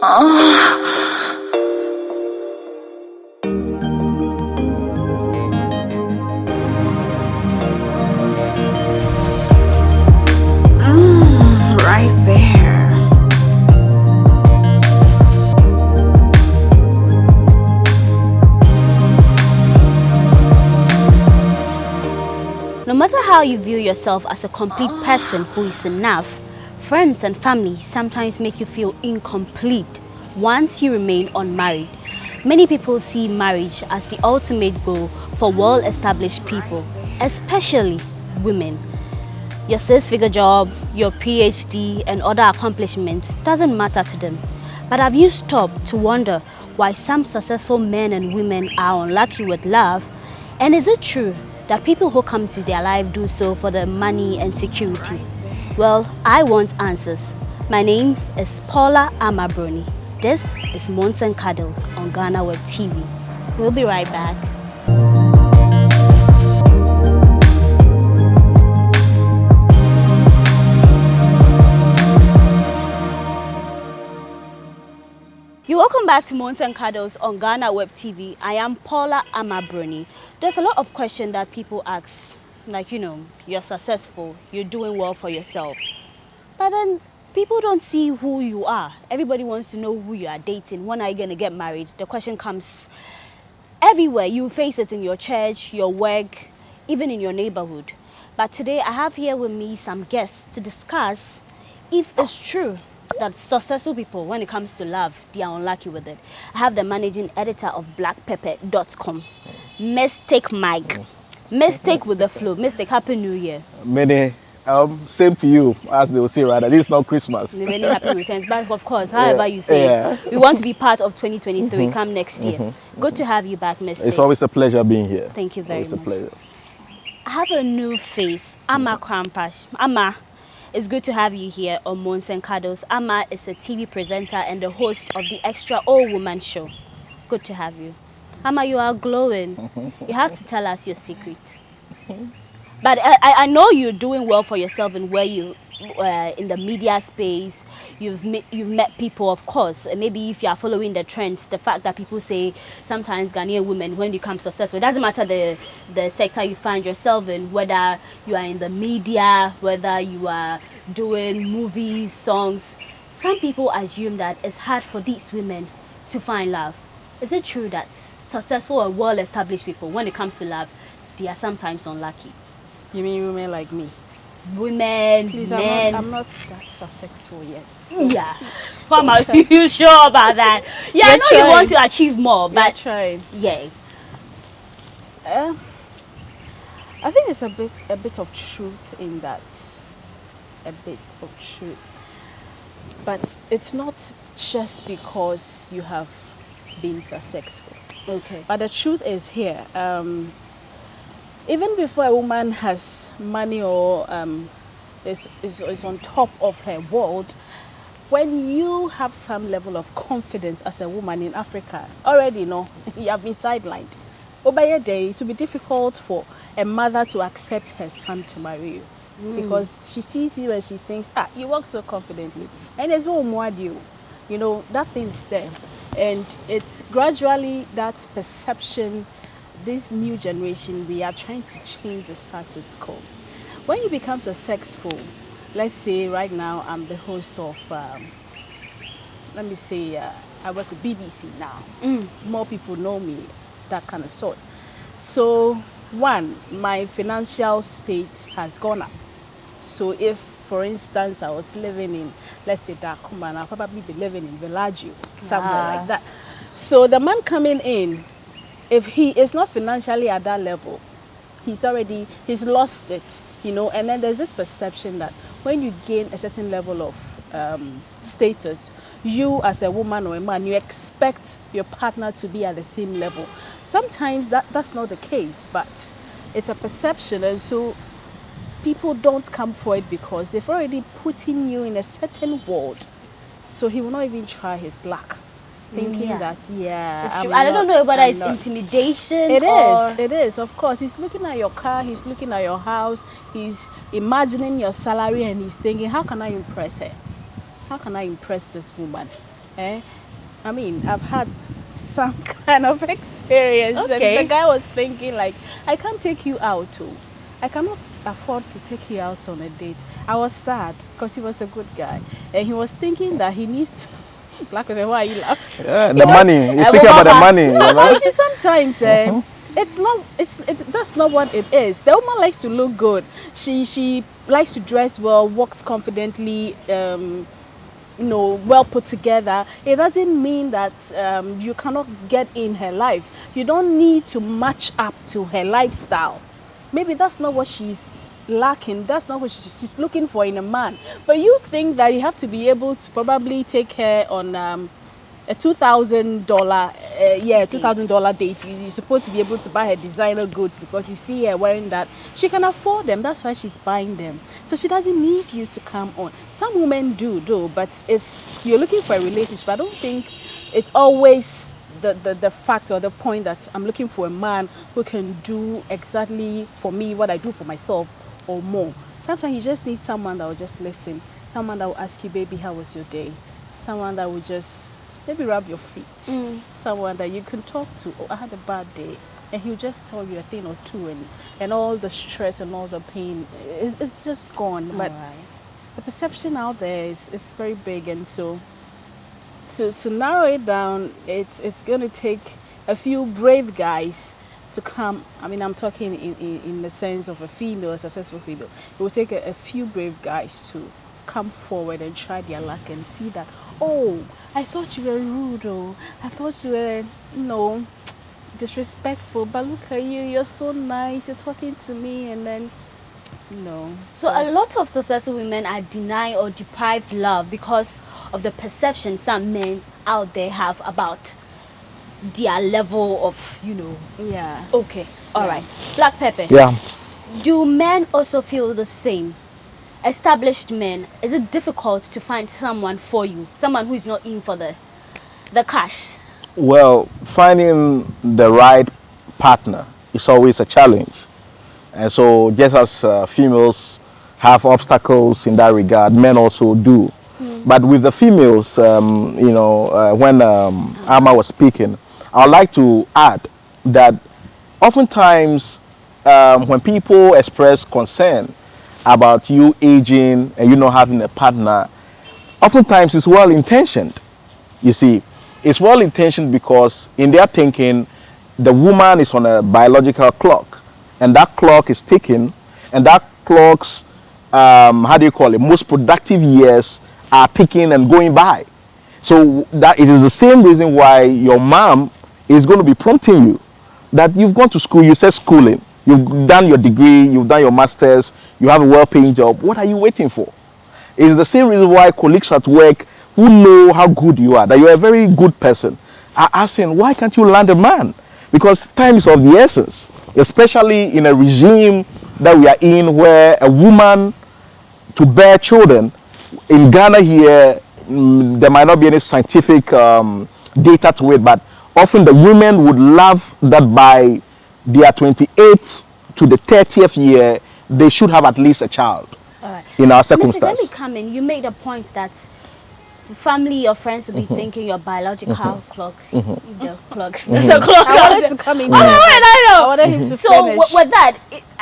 Right there. No matter how you view yourself as a complete person who is enough, friends and family sometimes make you feel incomplete once you remain unmarried. Many people see marriage as the ultimate goal for well-established people, especially women. Your six-figure job, your PhD and other accomplishments doesn't matter to them. But have you stopped to wonder why some successful men and women are unlucky with love? And is it true that people who come to their life do so for the money and security? Well, I want answers. My name is Paula Amabroni. This is Moans and Cuddles on Ghana Web TV. We'll be right back. You're welcome back to Moans and Cuddles on Ghana Web TV. I am Paula Amabroni. There's a lot of questions that people ask, like, you're successful, you're doing well for yourself. But then people don't see who you are. Everybody wants to know who you are dating. When are you going to get married? The question comes everywhere. You face it in your church, your work, even in your neighborhood. But today I have here with me some guests to discuss if it's true that successful people, when it comes to love, they are unlucky with it. I have the managing editor of blackpepper.com, Mistake Mike. Mistake with the flow. Mistake, Happy New Year. Many, same to you, as they will say, rather. This is not Christmas. Many happy returns, but of course, however you say it, we want to be part of 2023 come next year. Good to have you back, Mistake. It's always a pleasure being here. Thank you very much. It's a pleasure. I have a new face, Ama Krampash. Ama, it's good to have you here on Moans and Cuddles. Ama is a TV presenter and the host of the Extra All Woman show. Good to have you. Ama, you are glowing. You have to tell us your secret. But I know you're doing well for yourself and where you in the media space. You've met people, of course. Maybe if you are following the trends, the fact that people say sometimes Ghanaian women, when you become successful, it doesn't matter the sector you find yourself in, whether you are in the media, whether you are doing movies, songs. Some people assume that it's hard for these women to find love. Is it true that successful or well-established people, when it comes to love, they are sometimes unlucky? You mean women like me? Women, Please, men. I'm not that successful yet. So Yeah. Mama, are you sure about that? Yeah, I know you want to achieve more, but trying. yeah. I think it's a bit of truth in that. A bit of truth. But it's not just because you have been successful. Okay. But the truth is here. Even before a woman has money or is on top of her world, when you have some level of confidence as a woman in Africa, already you have been sidelined. But by a day, it will be difficult for a mother to accept her son to marry you. Because she sees you and she thinks, you walk so confidently. And there's no more you. That thing is there. And it's gradually that perception. This new generation, we are trying to change the status quo. When you become successful, let's say right now I'm the host of, let me say, I work with BBC now. More people know me, that kind of sort. So, one, my financial state has gone up. So if, for instance, I was living in, let's say, Dakuma, I'll probably be living in Villaggio, somewhere like that. So the man coming in, if he is not financially at that level, he's lost it, and then there's this perception that when you gain a certain level of status, you as a woman or a man, you expect your partner to be at the same level. Sometimes that's not the case, but it's a perception, and so people don't come for it because they've already put in you in a certain world. So he will not even try his luck. Thinking that, it's true. I don't know whether it's intimidation. It is, of course. He's looking at your car, he's looking at your house, he's imagining your salary, and he's thinking, how can I impress her? How can I impress this woman? I mean, I've had some kind of experience, Okay. and the guy was thinking like, I can't take you out too. I cannot afford to take you out on a date. I was sad because he was a good guy, and he was thinking that he needs to Black women, why are you laughing? Yeah, the money. He's thinking about the money. You No, know? you see, sometimes it's not. It's that's not what it is. The woman likes to look good. She likes to dress well, walks confidently. Well put together. It doesn't mean that you cannot get in her life. You don't need to match up to her lifestyle. Maybe that's not what she's lacking. That's not what she's looking for in a man. But you think that you have to be able to probably take her on a $2,000 $2,000 date. You're supposed to be able to buy her designer goods because you see her wearing that. She can afford them. That's why she's buying them. So she doesn't need you to come on. Some women do though, but if you're looking for a relationship, I don't think it's always the fact or the point that I'm looking for a man who can do exactly for me what I do for myself or more. Sometimes you just need someone that will just listen. Someone that will ask you, baby, how was your day? Someone that will just maybe rub your feet. Someone that you can talk to. Oh, I had a bad day. And he'll just tell you a thing or two, and all the stress and all the pain it's just gone. But the perception out there is very big, and so to narrow it down, it's going to take a few brave guys to come. I mean, I'm talking in the sense of a female, a successful female. It will take a few brave guys to come forward and try their luck and see that, oh, I thought you were rude, oh, I thought you were, disrespectful, but look at you, you're so nice, you're talking to me, and then, So a lot of successful women are denied or deprived love because of the perception some men out there have about their level of, Yeah. Okay, all right. Black Pepper. Yeah. Do men also feel the same? Established men, is it difficult to find someone for you? Someone who is not in for the cash? Well, finding the right partner is always a challenge. And so just as females have obstacles in that regard, men also do. But with the females, when Amma was speaking, I would like to add that oftentimes when people express concern about you aging and you not having a partner, oftentimes it's well-intentioned. You see, it's well-intentioned because in their thinking, the woman is on a biological clock, and that clock is ticking, and that clock's most productive years are ticking and going by. So that it is the same reason why your mom is going to be prompting you that you've gone to school, you said schooling, you've done your degree, you've done your master's, you have a well-paying job. What are you waiting for? It's the same reason why colleagues at work who know how good you are, that you're a very good person, are asking, why can't you land a man? Because time is of the essence, especially in a regime that we are in where a woman to bear children, in Ghana here, there might not be any scientific data to it, but often the women would love that by their 28th to the 30th year, they should have at least a child. All right. In our Let circumstances. me come in. You made a point that family or friends will be thinking your biological clock, the clocks. There's a clock. I wanted to come in. I know. I wanted him to So finish. with that,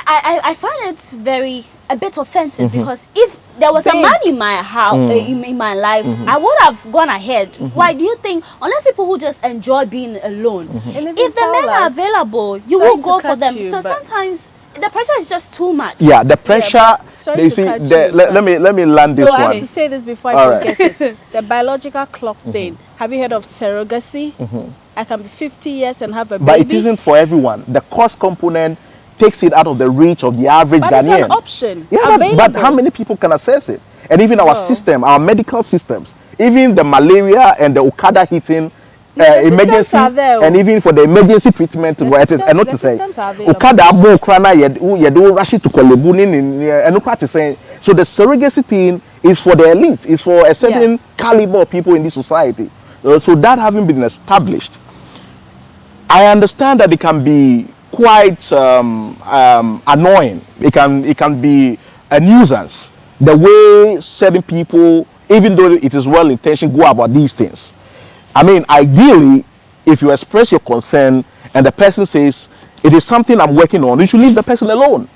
I find it a bit offensive because if there was a Babe. man in my house, in my life, I would have gone ahead. Why do you think, unless people who just enjoy being alone, And if the men are available, you Sorry will to go for cut them. you, So but- sometimes the pressure is just too much. Yeah, the pressure. sorry You to see, cut the, you, let but- me land this No, I one. have to say this before All I right. forget it. The biological clock thing. Have you heard of surrogacy? I can be 50 years and have a baby. But it isn't for everyone. The cost component takes it out of the reach of the average But Ghanaian. it's an option. Yeah, available. but how many people can access it? And even our No. system, our medical systems, even the malaria and the Okada hitting No, the systems emergency, are there, and even for the emergency treatment, The where it is, system- and not the to say, systems are available. Okada abo krana yedo rush to Kolebunin and not to say. So the surrogacy thing is for the elite. It's for a certain caliber of people in this society. So that having been established, I understand that it can be quite annoying. It can be a nuisance the way certain people, even though it is well intentioned, go about these things. I mean, ideally, if you express your concern and the person says, it is something I'm working on, you should leave the person alone.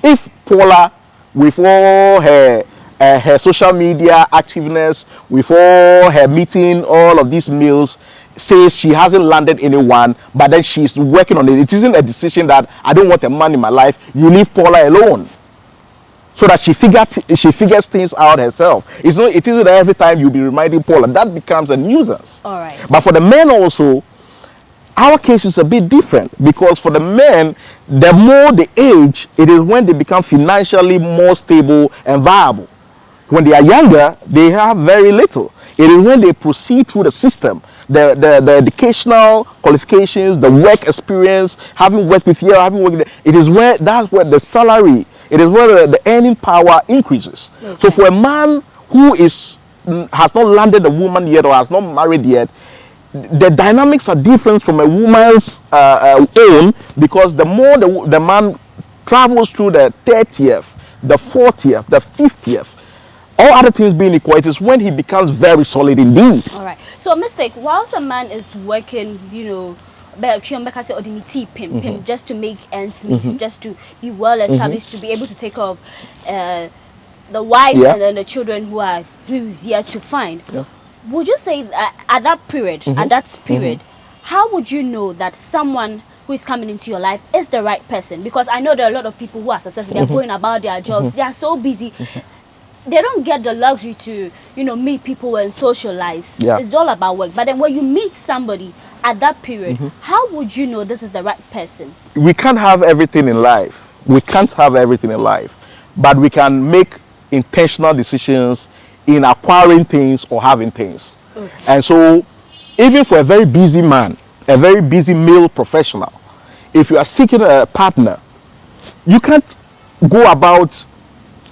If Paula, with all her social media activeness, with all her meeting, all of these meals, says she hasn't landed anyone, but then she's working on it, it isn't a decision that I don't want a man in my life, you leave Paula alone. So that she figures things out herself. It isn't every time you'll be reminding Paula. That becomes a nuisance. All right. But for the men also, our case is a bit different, because for the men, the more they age, it is when they become financially more stable and viable. When they are younger, they have very little. It is when they proceed through the system, the educational qualifications, the work experience, having worked with here, having worked there, that's where the salary, it is where the earning power increases. Okay. So for a man who has not landed a woman yet or has not married yet, the dynamics are different from a woman's own, because the more the man travels through the 30th, the 40th, the 50th, all other things being equal, it is when he becomes very solid indeed. All right. So, mistake, whilst a man is working, just to make ends meet, just to be well established, to be able to take care of the wife and then the children who's yet to find. Yeah. Would you say that at that period, how would you know that someone who is coming into your life is the right person? Because I know there are a lot of people who are successful, they're going about their jobs, they are so busy. They don't get the luxury to, meet people and socialize. Yeah. It's all about work. But then when you meet somebody at that period, how would you know this is the right person? We can't have everything in life. But we can make intentional decisions in acquiring things or having things. Okay. And so, even for a very busy man, a very busy male professional, if you are seeking a partner, you can't go about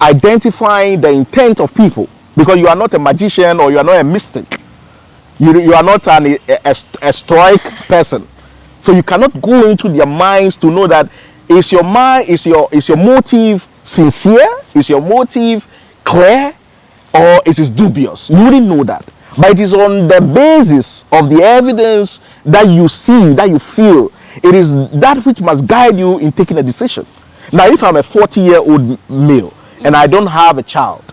identifying the intent of people, because you are not a magician or you are not a mystic. You are not a stoic person. So you cannot go into their minds to know that is your motive sincere? Is your motive clear? Or is it dubious? You wouldn't know that. But it is on the basis of the evidence that you see, that you feel. It is that which must guide you in taking a decision. Now, if I'm a 40-year-old male and I don't have a child,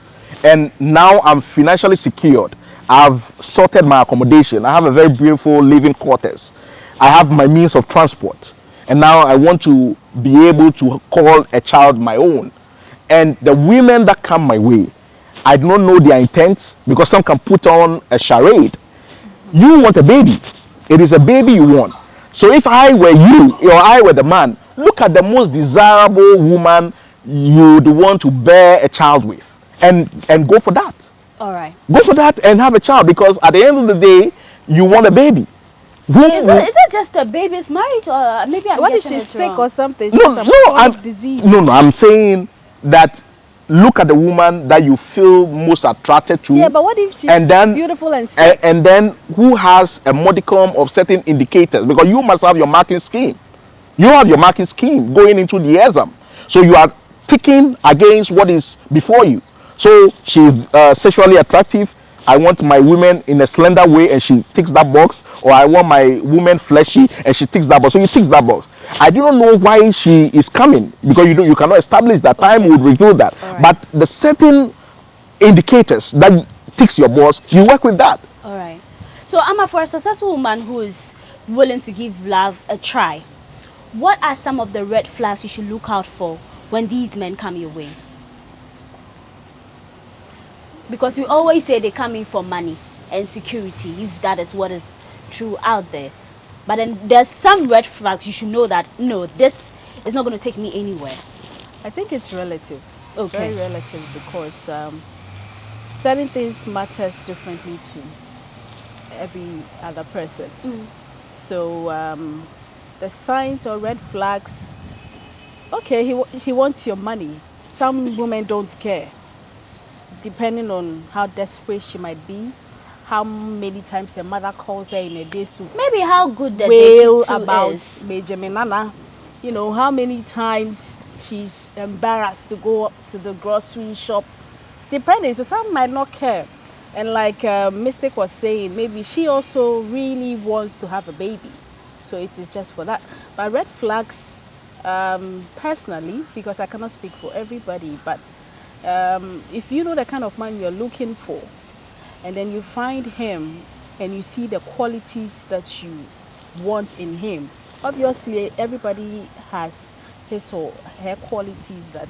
and now I'm financially secured, I've sorted my accommodation, I have a very beautiful living quarters, I have my means of transport, and now I want to be able to call a child my own. And the women that come my way, I do not know their intents, because some can put on a charade. You want a baby. It is a baby you want. So if I were you or I were the man, look at the most desirable woman you'd want to bear a child with, and go for that. All right. Go for that and have a child, because at the end of the day, you want a baby. Is it just a baby's marriage, or maybe I'm what if she's sick or something? Disease. No, I'm saying that look at the woman that you feel most attracted to. Yeah, but what if she's beautiful and sick? And then who has a modicum of certain indicators? Because you must have your marking scheme. You have your marking scheme going into the exam. So you are ticking against what is before you. So she's sexually attractive. I want my woman in a slender way, and she ticks that box. Or I want my woman fleshy, and she ticks that box. So you tick that box. I do not know why she is coming, because you cannot establish that. Time would reveal that. Right. But the certain indicators that ticks your box, you work with that. All right. So Amma, for a successful woman who is willing to give love a try, what are some of the red flags you should look out for when these men come your way? Because we always say they come in for money and security, if that is what is true out there. But then there's some red flags you should know that, no, this is not going to take me anywhere. I think it's relative. Okay. Very relative, because certain things matters differently to every other person. So the signs or red flags, okay, he wants your money. Some women don't care, depending on how desperate she might be, how many times her mother calls her in a day to maybe how good the wail about is. Major Menana, how many times she's embarrassed to go up to the grocery shop, depending. So some might not care. And like Mystic was saying, maybe she also really wants to have a baby. So it is just for that. But red flags, personally, because I cannot speak for everybody, but if you know the kind of man you're looking for, and then you find him and you see the qualities that you want in him, obviously everybody has his or her qualities that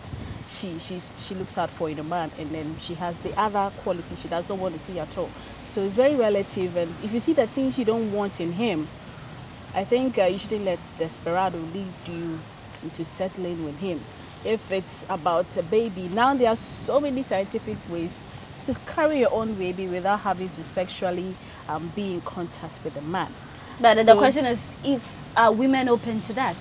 she looks out for in a man, and then she has the other quality she does not want to see at all. So it's very relative, and if you see the things you don't want in him, I think you shouldn't let desperado lead you into settling with him. If it's about a baby, now there are so many scientific ways to carry your own baby without having to sexually be in contact with a man. But the question is, if are women open to that?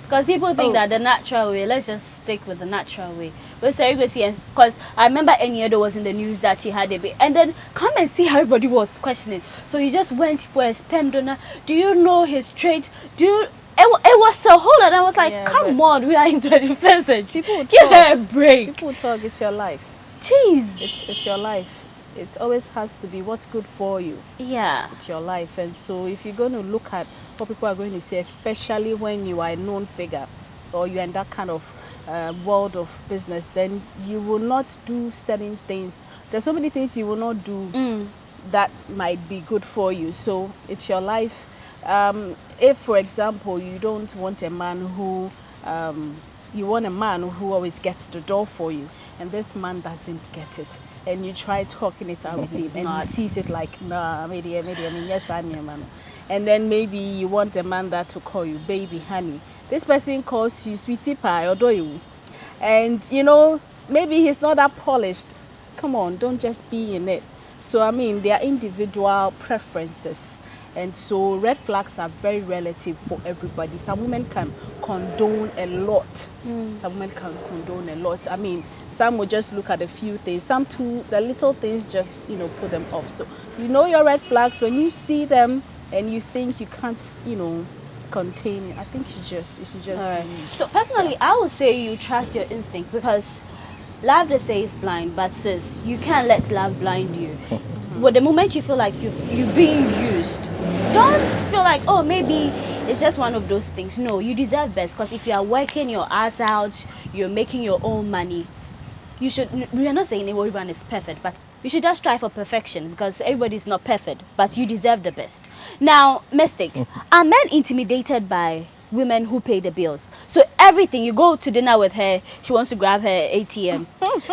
Because people think that the natural way, let's just stick with the natural way. With surrogacy, because I remember Enyedo was in the news that she had a baby. And then come and see how everybody was questioning. So you just went for a sperm donor. Do you know his trait? It was a whole lot. I was like, come on, we are in 21st century. Give her a break. People talk, it's your life. Jeez. It's your life. It always has to be what's good for you. Yeah. It's your life. And so if you're going to look at what people are going to say, especially when you are a known figure or you're in that kind of world of business, then you will not do certain things. There's so many things you will not do that might be good for you. So it's your life. If, for example, you don't want a man who, you want a man who always gets the door for you, and this man doesn't get it, and you try talking it out with him, and he sees it like, nah, maybe, I mean, yes, I'm your man. And then maybe you want a man that to call you baby, honey. This person calls you sweetie pie or do you? And, you know, maybe he's not that polished. Come on, don't just be in it. So, I mean, there are individual preferences. And so red flags are very relative for everybody. Some women can condone a lot. Some women can condone a lot. I mean, some will just look at a few things. Some too, the little things just, you know, put them off. So you know your red flags when you see them and you think you can't, you know, contain it. I think you should just. Right. So personally, I would say you trust your instinct, because love, they say, is blind, but sis, you can't let love blind you. But the moment you feel like you're being used, don't feel like, oh, maybe it's just one of those things. No, you deserve best, because if you are working your ass out, you're making your own money, you should, we are not saying everyone is perfect, but you should just strive for perfection, because everybody's not perfect, but you deserve the best. Now, Mystic, are men intimidated by women who pay the bills? So everything, you go to dinner with her, she wants to grab her ATM,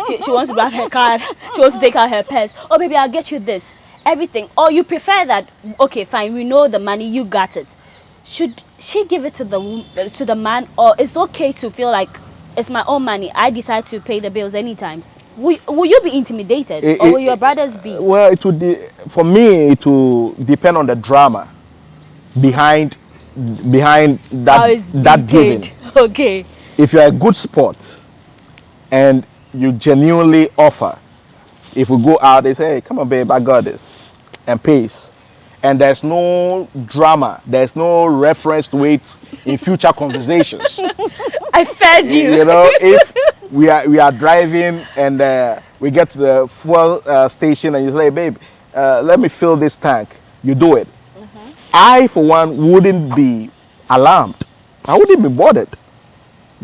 she wants to grab her card, she wants to take out her purse, oh baby, I'll get you this, everything. Or you prefer that, okay fine, we know the money, you got it. Should she give it to the man, or it's okay to feel like it's my own money, I decide to pay the bills anytime? Will you be intimidated, or will your brothers be? Well, it would for me, it will depend on the drama behind that giving. Okay. If you're a good sport and you genuinely offer, if we go out, they say, hey, come on babe, I got this, and pays, and there's no drama, there's no reference to it in future conversations. I fed you. You know, if we are driving and we get to the fuel station and you say, hey, babe, let me fill this tank, you do it. I, for one, wouldn't be alarmed. I wouldn't be bothered,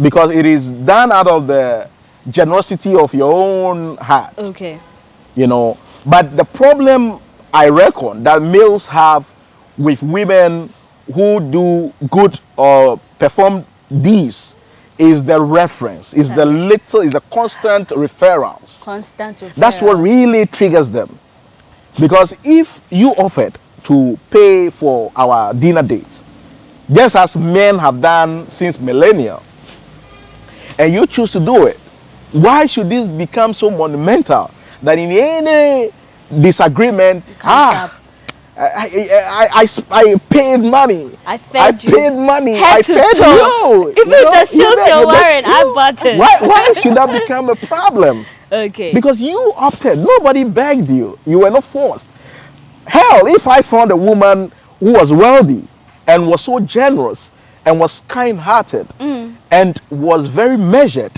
because it is done out of the generosity of your own heart. Okay. You know, but the problem I reckon that males have with women who do good or perform these is the reference, is the constant referrals. That's what really triggers them. Because if you offered to pay for our dinner date, just as men have done since millennia, and you choose to do it, why should this become so monumental that in any disagreement, I paid money, I fed you, even the shoes you're wearing, I bought it. Why should that become a problem? Okay. Because you opted, nobody begged you, you were not forced. Hell, if I found a woman who was wealthy and was so generous and was kind-hearted and was very measured,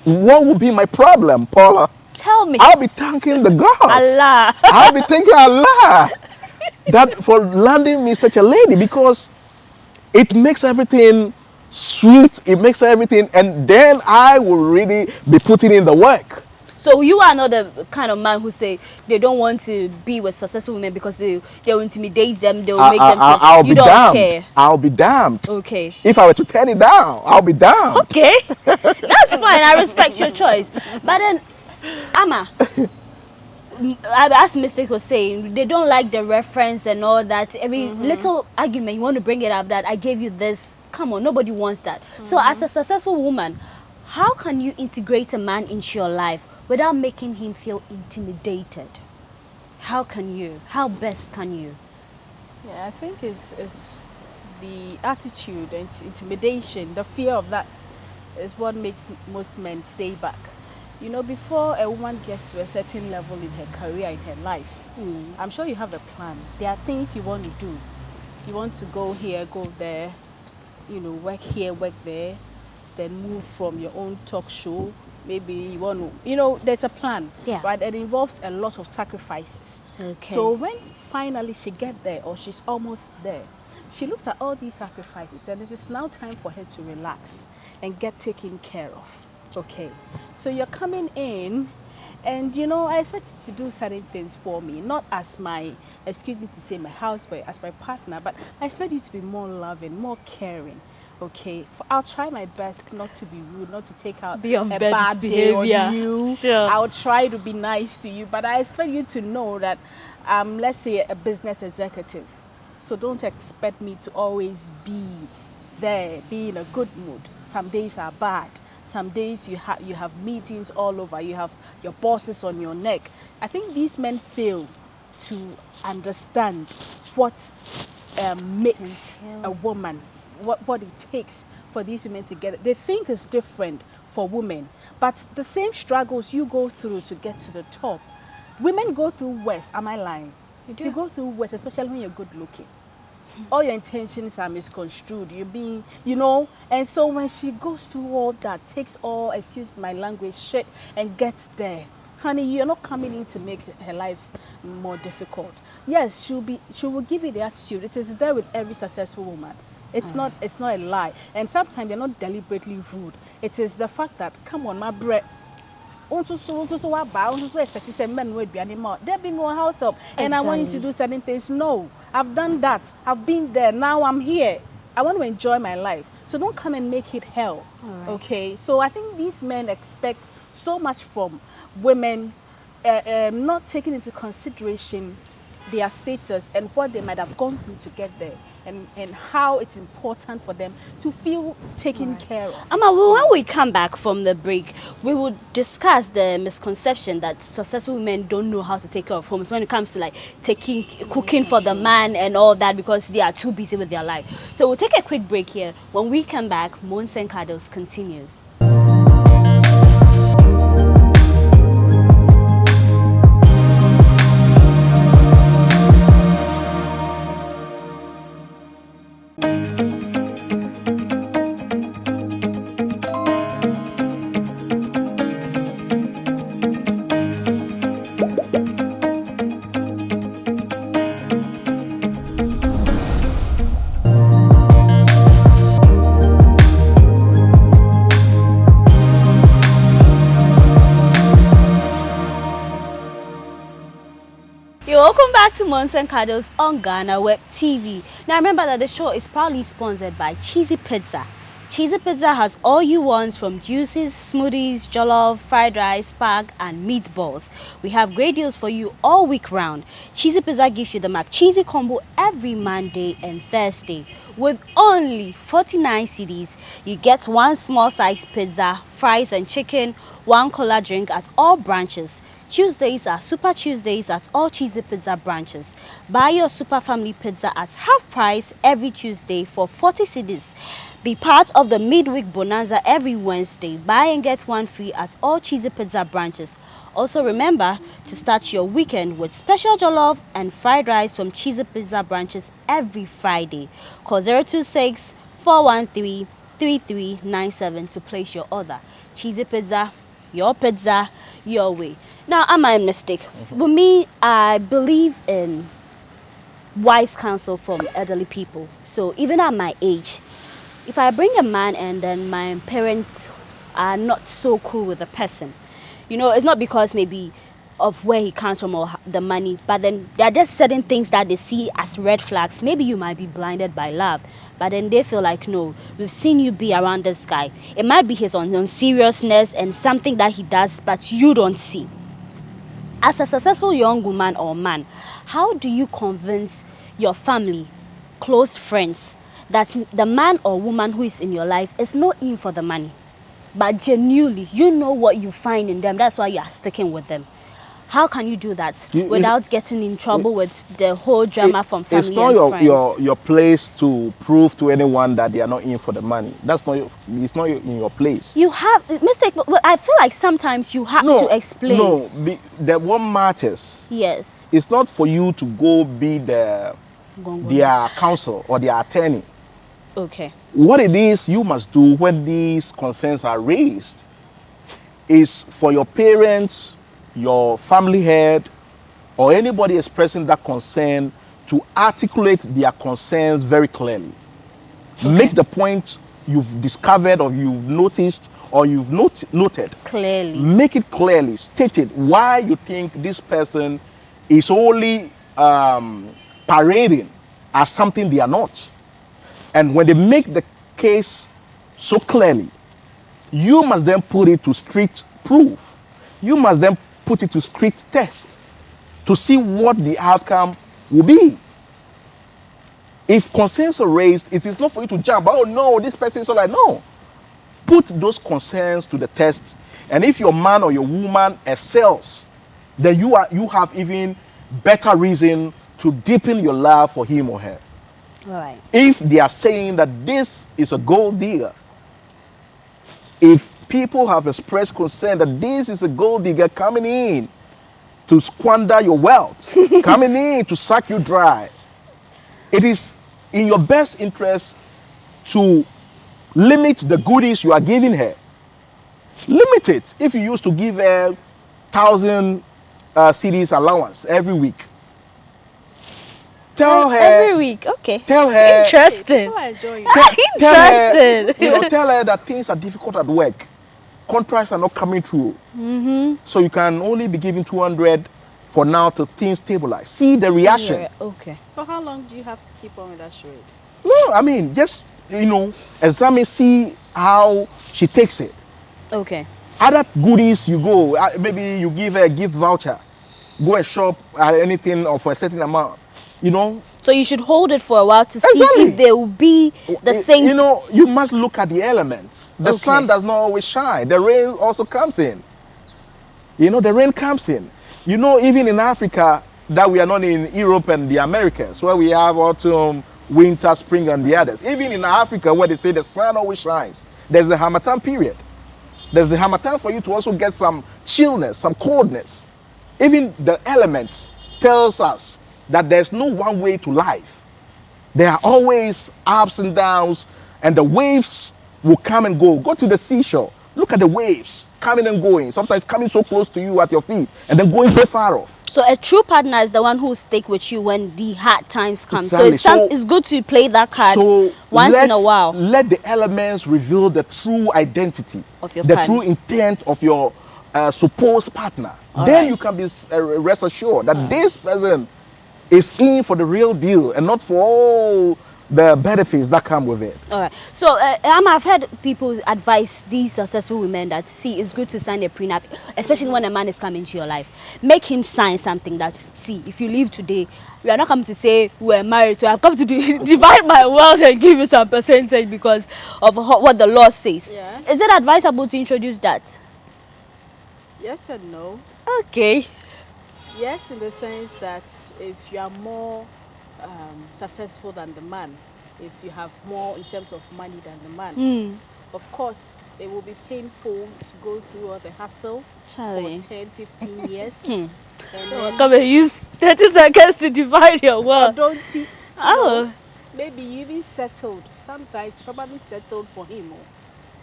what would be my problem, Paula? Tell me. I'll be thanking the gods. Allah. I'll be thanking Allah that for landing me such a lady, because it makes everything sweet. It makes everything, and then I will really be putting in the work. So you are not the kind of man who say they don't want to be with successful women because they'll intimidate them, they'll make them feel. I'll You be don't damned. care. I'll be damned. Okay. If I were to turn it down, I'll be damned. Okay. That's fine. I respect your choice. But then, Ama, as Mystic was saying, they don't like the reference and all that. Every little argument you want to bring it up that I gave you this. Come on, nobody wants that. So as a successful woman, how can you integrate a man into your life without making him feel intimidated? How can you? How best can you? Yeah, I think it's the attitude and intimidation, the fear of that is what makes most men stay back. You know, before a woman gets to a certain level in her career, in her life, I'm sure you have a plan. There are things you want to do. You want to go here, go there, you know, work here, work there, then move from your own talk show. Maybe you want to, you know, there's a plan, Yeah. right? It involves a lot of sacrifices. Okay. So when finally she gets there, or she's almost there, she looks at all these sacrifices and it is now time for her to relax and get taken care of. Okay, so you're coming in and you know, I expect you to do certain things for me, not as my, excuse me to say, my houseboy, as my partner, but I expect you to be more loving, more caring. Okay, I'll try my best not to be rude, not to take out Be of a bad bad day on behavior. you. Sure. I'll try to be nice to you, but I expect you to know that let's say a business executive. So don't expect me to always be there, be in a good mood. Some days are bad. Some days you have meetings all over. You have your bosses on your neck. I think these men fail to understand what makes a woman, what it takes for these women to get it. They think it's different for women, but the same struggles you go through to get to the top, women go through worse. Am I lying? You go through worse, especially when you're good looking. All your intentions are misconstrued. You're being, you know, and so when she goes through all that, takes all, excuse my language, shit, and gets there, honey, you're not coming in to make her life more difficult. Yes, she will give you the attitude. It is there with every successful woman. It's not a lie. And sometimes they're not deliberately rude. It is the fact that, come on, my bread. Expect men would be animal. There be more house help, and I want you to do certain things. No, I've done that. I've been there. Now I'm here. I want to enjoy my life. So don't come and make it hell. Okay. So I think these men expect so much from women, not taking into consideration their status and what they might have gone through to get there. And how it's important for them to feel taken care of. Ama, when we come back from the break, we will discuss the misconception that successful women don't know how to take care of homes when it comes to like cooking for the man and all that because they are too busy with their life. So we'll take a quick break here. When we come back, Moans and Cuddles continues. Welcome back to Moans and Cuddles on Ghana Web TV. Now remember that the show is proudly sponsored by Cheesy Pizza. Cheesy Pizza has all you want from juices, smoothies, jollof, fried rice, spag and meatballs. We have great deals for you all week round. Cheesy Pizza gives you the McCheesy combo every Monday and Thursday. With only 49 cedis, you get one small size pizza, fries and chicken, one cola drink at all branches. Tuesdays are Super Tuesdays at all Cheesy Pizza branches. Buy your Super Family Pizza at half price every Tuesday for 40 cedis. Be part of the midweek bonanza every Wednesday. Buy and get one free at all Cheesy Pizza branches. Also remember to start your weekend with special jollof and fried rice from Cheesy Pizza branches every Friday. Call 026-413-3397 to place your order. Cheesy Pizza, your pizza, your way. Now, am I a mistake? For me, I believe in wise counsel from elderly people. So even at my age, if I bring a man and then my parents are not so cool with the person, you know, it's not because maybe of where he comes from or the money, but then there are just certain things that they see as red flags. Maybe you might be blinded by love, but then they feel like, no, we've seen you be around this guy. It might be his on seriousness and something that he does, but you don't see. As a successful young woman or man, how do you convince your family, close friends, that the man or woman who is in your life is not in for the money, but genuinely, you know what you find in them, that's why you are sticking with them? How can you do that without getting in trouble with the whole drama from family it's not and friends? your place to prove to anyone that they are not in for the money. That's not it's not in your place. You have mistake, but I feel like sometimes you have to explain. No, what matters. Yes. It's not for you to go be their counsel or their attorney. Okay. What it is you must do when these concerns are raised is for your parents, your family head, or anybody expressing that concern to articulate their concerns very clearly. Okay. Make the point you've discovered or you've noticed or you've noted. Clearly. Make it clearly stated why you think this person is only parading as something they are not. And when they make the case so clearly, you must then put it to strict proof. You must then put it to strict test to see what the outcome will be. If concerns are raised, it is not for you to jump. Oh no, this person is so like, no. Put those concerns to the test. And if your man or your woman excels, then you have even better reason to deepen your love for him or her. All right. If they are saying that this is a gold digger, if people have expressed concern that this is a gold digger coming in to squander your wealth, coming in to suck you dry, it is in your best interest to limit the goodies you are giving her. Limit it. If you used to give her 1,000 CDs allowance every week, tell her every week. Okay. Tell her interesting. Interesting. Tell her that things are difficult at work. Contracts are not coming through. So you can only be giving 200 for now till things stabilize. See the reaction. Okay. For how long do you have to keep on with that charade? No, I mean, just, examine, see how she takes it. Okay. Other goodies you go, maybe you give her a gift voucher. Go and shop at anything or for a certain amount. So you should hold it for a while to see if there will be the same. You must look at the elements. The sun does not always shine. The rain also comes in. The rain comes in. Even in Africa, that we are not in Europe and the Americas, where we have autumn, winter, spring, and the others. Even in Africa, where they say the sun always shines, there's the Harmattan period. There's the Harmattan for you to also get some chillness, some coldness. Even the elements tells us that there's no one way to life. There are always ups and downs, and the waves will come and go. Go to the seashore. Look at the waves coming and going. Sometimes coming so close to you at your feet, and then going so far off. So a true partner is the one who will stick with you when the hard times come. Exactly. So it's good to play that card once in a while. Let the elements reveal the true identity of your partner. True intent of your supposed partner. Then you can be rest assured that this person is in for the real deal and not for all the benefits that come with it. All right. So I've heard people advise these successful women that, see, it's good to sign a prenup, especially when a man is coming to your life. Make him sign something that, see, if you leave today, we are not coming to say we're married, so I've come to divide my wealth and give you some percentage because of what the law says. Yeah. Is it advisable to introduce that? Yes and no. Okay. Yes, in the sense that if you are more successful than the man, if you have more in terms of money than the man, of course, it will be painful to go through all the hassle for 10, 15 years. And so come and use 30 seconds to divide your wealth. Maybe you even settled. Sometimes probably settled for him.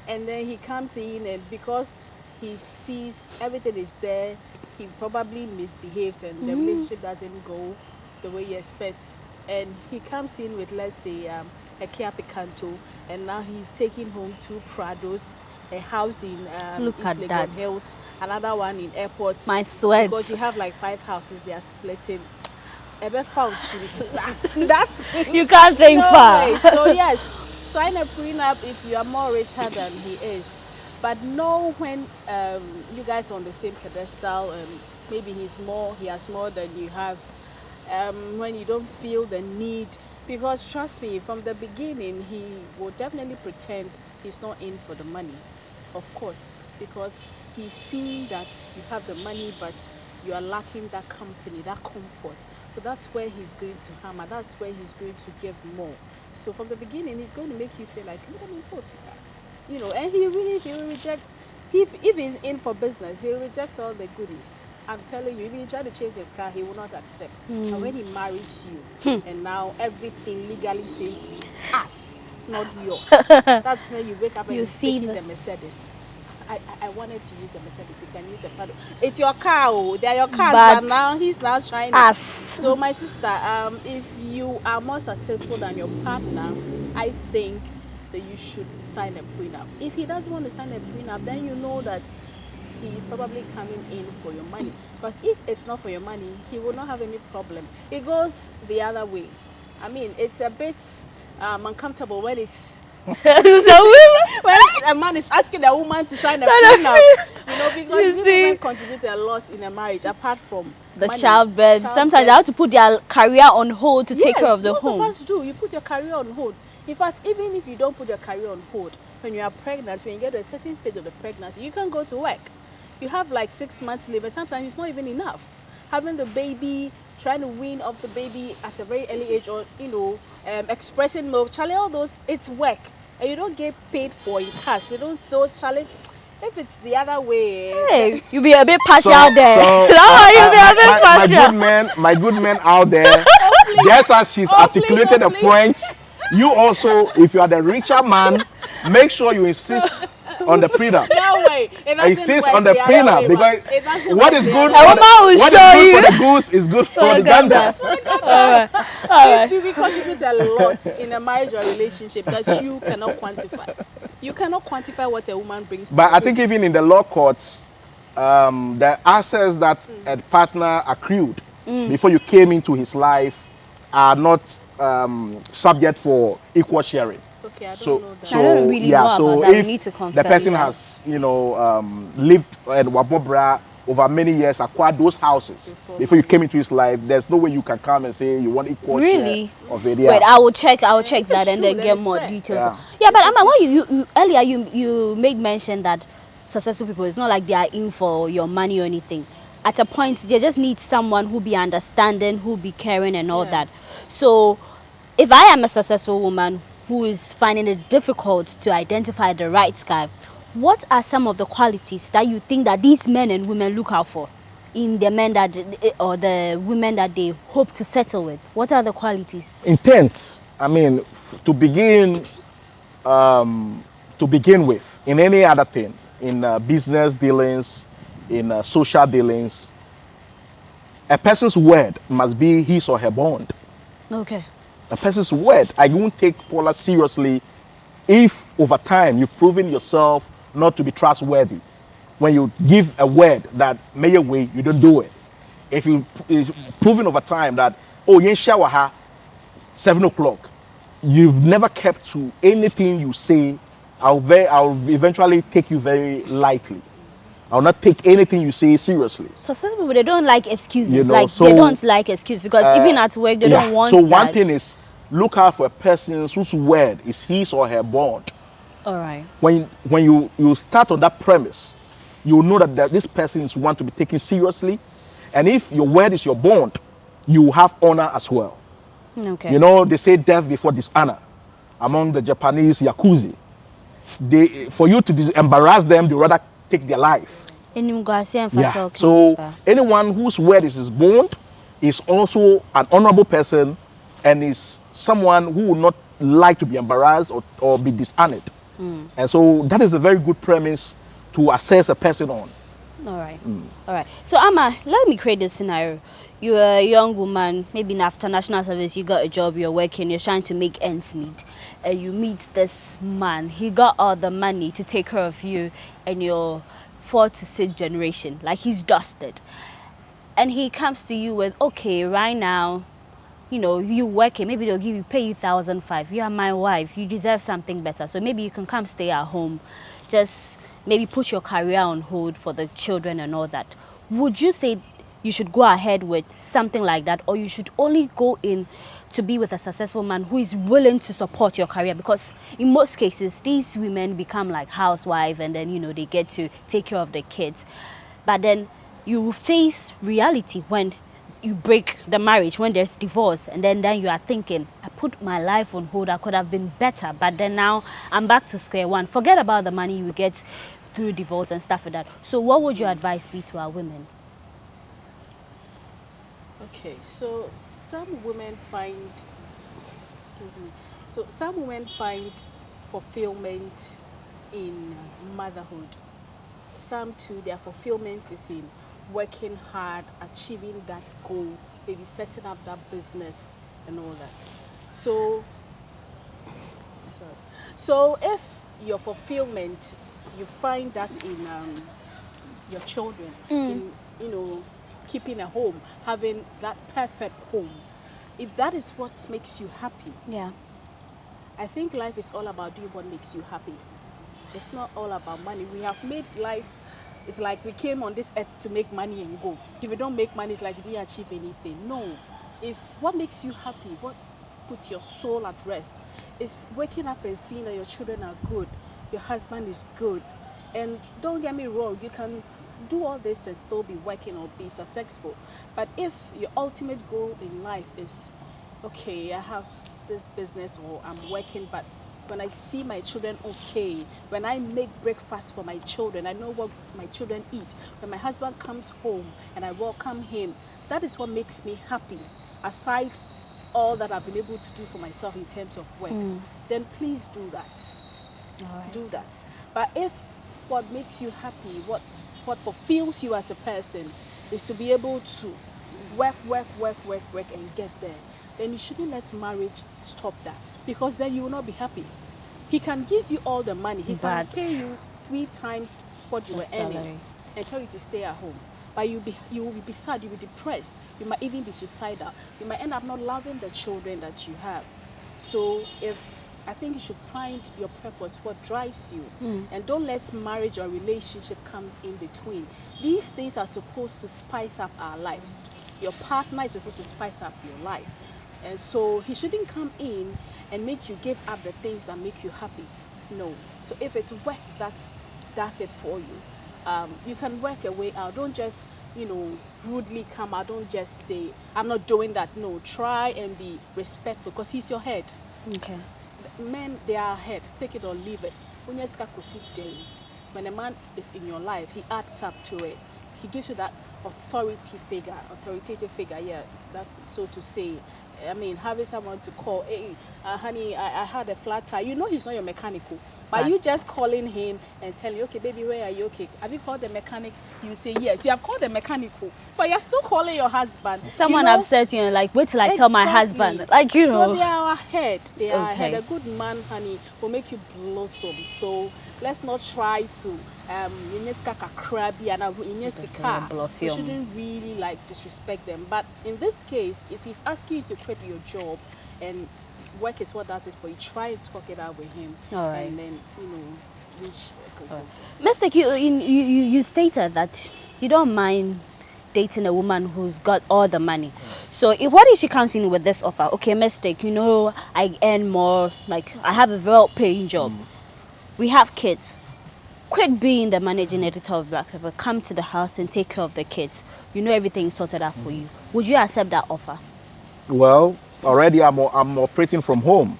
And then he comes in, and because he sees everything is there, he probably misbehaves and the relationship doesn't go the way you expect. And he comes in with, let's say, a Kia Picanto, and now he's taking home 2 Prados, a house in Look East at Legon that. Hills, another one in airports. My sweat. Because you have like 5 houses, they are splitting. That You can't think no far. way. So yes, sign a prenup if you are more richer than he is. But know when you guys are on the same pedestal, maybe he has more than you have. When you don't feel the need, because trust me, from the beginning he will definitely pretend he's not in for the money, of course, because he's seeing that you have the money but you are lacking that company, that comfort. So that's where he's going to hammer, that's where he's going to give more. So from the beginning he's going to make you feel like, you know, and he will reject, if he's in for business, he'll reject all the goodies. I'm telling you, if you try to change his car, he will not accept. And when he marries you, and now everything legally says us, not yours. That's when you wake up and You you see see the Mercedes. I wanted to use the Mercedes. You can use the Prado. It's your car. Oh, they're your cars, but now he's now trying us. So my sister, if you are more successful than your partner, I think that you should sign a prenup. If he doesn't want to sign a prenup, then you know that he is probably coming in for your money. Because if it's not for your money, he will not have any problem. It goes the other way. I mean, it's a bit uncomfortable when it's when a man is asking a woman to sign a prenup, you know, because women contribute a lot in a marriage apart from the money, childbirth. Sometimes they have to put their career on hold to take care of the home. Most of us do. You put your career on hold. In fact, even if you don't put your career on hold, when you are pregnant, when you get to a certain stage of the pregnancy, you can go to work. You have like 6 months leave, and sometimes it's not even enough. Having the baby, trying to wean off the baby at a very early age, or you know, expressing milk, Charlie, all those, it's work, and you don't get paid for in cash. They don't so Charlie. If it's the other way, hey, you be a bit partial there. You be a bit partial. My good man out there, just as she's articulated a point, you also, if you are the richer man, make sure you insist on the prenup. No way. Insist on the prenup, because what is good for the goose is good for the gander. If you contribute a lot in a marriage or relationship that you cannot quantify. You cannot quantify what a woman brings to But you. I think even in the law courts, the assets that a partner accrued before you came into his life are not subject for equal sharing. Okay, I don't know that. I don't really know about that. We need to confirm the person that. has, you know, lived at Wabobra over many years, acquired those houses before you came into his life, there's no way you can come and say you want equal share of it. Yeah. Wait, I will check that and then get more details. Yeah, but Amma, what you earlier you made mention that successful people, it's not like they are in for your money or anything. At a point, they just need someone who be understanding, who be caring and all that. So if I am a successful woman who is finding it difficult to identify the right guy, what are some of the qualities that you think that these men and women look out for in the men that, or the women that they hope to settle with? What are the qualities? Intent. I mean, to begin with, in any other thing, in business dealings, in social dealings, a person's word must be his or her bond. Okay. A person's word. I won't take Paula seriously if over time you've proven yourself not to be trustworthy. When you give a word that may way, you don't do it. If you've proven over time that, oh, you shower her 7 o'clock, you've never kept to anything you say, I'll eventually take you very lightly. I'll not take anything you say seriously. Successful people, they don't like excuses. You know, like they don't like excuses because even at work they don't want that. So one thing is, look out for a person whose word is his or her bond. All right. When you start on that premise, you know that this person is one to be taken seriously, and if your word is your bond, you have honor as well. Okay. You know, they say death before dishonor among the Japanese yakuza. For you to embarrass them, they rather take their life. Yeah. So anyone whose word is his bond is also an honorable person and is someone who would not like to be embarrassed or be dishonored. And so that is a very good premise to assess a person on. All right. All right. So, Amma, let me create this scenario. You're a young woman, maybe after national service, you got a job, you're working, you're trying to make ends meet. And you meet this man. He got all the money to take care of you and your 4th to 6th generation. Like, he's dusted. And he comes to you with, okay, right now, you know, you working, maybe they'll pay you 1,500. You are my wife, you deserve something better. So maybe you can come stay at home. Just maybe put your career on hold for the children and all that. Would you say you should go ahead with something like that, or you should only go in to be with a successful man who is willing to support your career? Because in most cases, these women become like housewives and then, you know, they get to take care of the kids. But then you face reality when you break the marriage, when there's divorce, and then you are thinking, I put my life on hold, I could have been better, but then now I'm back to square one. Forget about the money you get through divorce and stuff like that. So what would your advice be to our women? Okay, so some women find, some women find fulfillment in motherhood. Some too, their fulfillment is in working hard, achieving that goal, maybe setting up that business and all that. So if your fulfillment, you find that in your children, in, you know, keeping a home, having that perfect home, if that is what makes you happy, Yeah. I think life is all about doing what makes you happy. It's not all about money. We have made life, it's like we came on this earth to make money and go. If you don't make money, it's like you didn't achieve anything. No. If what makes you happy, what puts your soul at rest, is waking up and seeing that your children are good, your husband is good. And don't get me wrong, you can do all this and still be working or be successful. But if your ultimate goal in life is, okay, I have this business or I'm working, but when I see my children okay, when I make breakfast for my children, I know what my children eat, when my husband comes home and I welcome him, that is what makes me happy. Aside all that I've been able to do for myself in terms of work, then please do that. All right. Do that. But if what makes you happy, what fulfills you as a person is to be able to work and get there, then you shouldn't let marriage stop that, because then you will not be happy. He can give you all the money, he can pay you 3 times what you were earning and tell you to stay at home. But you will be sad, you'll be depressed, you might even be suicidal, you might end up not loving the children that you have. So I think you should find your purpose, what drives you, and don't let marriage or relationship come in between. These things are supposed to spice up our lives. Your partner is supposed to spice up your life. And so he shouldn't come in and make you give up the things that make you happy. No. So if it's work that does it for you, you can work a way out. Don't just, rudely come out. Don't just say, I'm not doing that. No, try and be respectful, because he's your head. Okay. Men, they are head. Take it or leave it. When a man is in your life, he adds up to it. He gives you that authoritative figure, yeah, that, so to say. I mean, having someone to call, hey, honey, I had a flat tire. You know he's not your mechanical. But you just calling him and telling, okay, baby, where are you? Okay, have you called the mechanic? You say yes. You have called the mechanical, but you're still calling your husband. Someone upset you, like, wait till I tell my husband. Like, So they are ahead. They are ahead. A good man, honey, will make you blossom. So let's not try to you shouldn't really disrespect them. But in this case, if he's asking you to quit your job and work is what does it for you, try and talk it out with him. All right. And then reach a consensus. Mystic, you stated that you don't mind dating a woman who's got all the money. So what if she comes in with this offer? Okay, Mystic, I earn more, like I have a well-paying job. We have kids. Quit being the managing editor of Black Pepper. Come to the house and take care of the kids. Everything is sorted out for you. Would you accept that offer? Well, already I'm operating from home,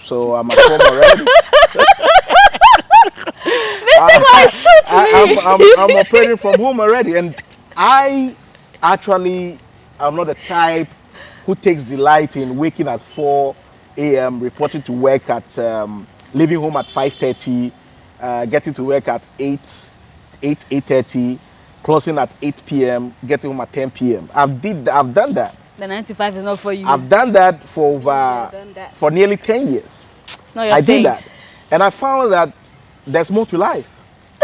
so I'm at home already. I'm operating from home already, and I actually am not the type who takes delight in waking at 4 a.m., reporting to work at, leaving home at 5:30, getting to work at 8, 8, 8:30, closing at 8 p.m., getting home at 10 p.m. I've done that. The 9 to 5 is not for you. I've done that for for nearly 10 years. It's not your I thing. did that. And I found that there's more to life.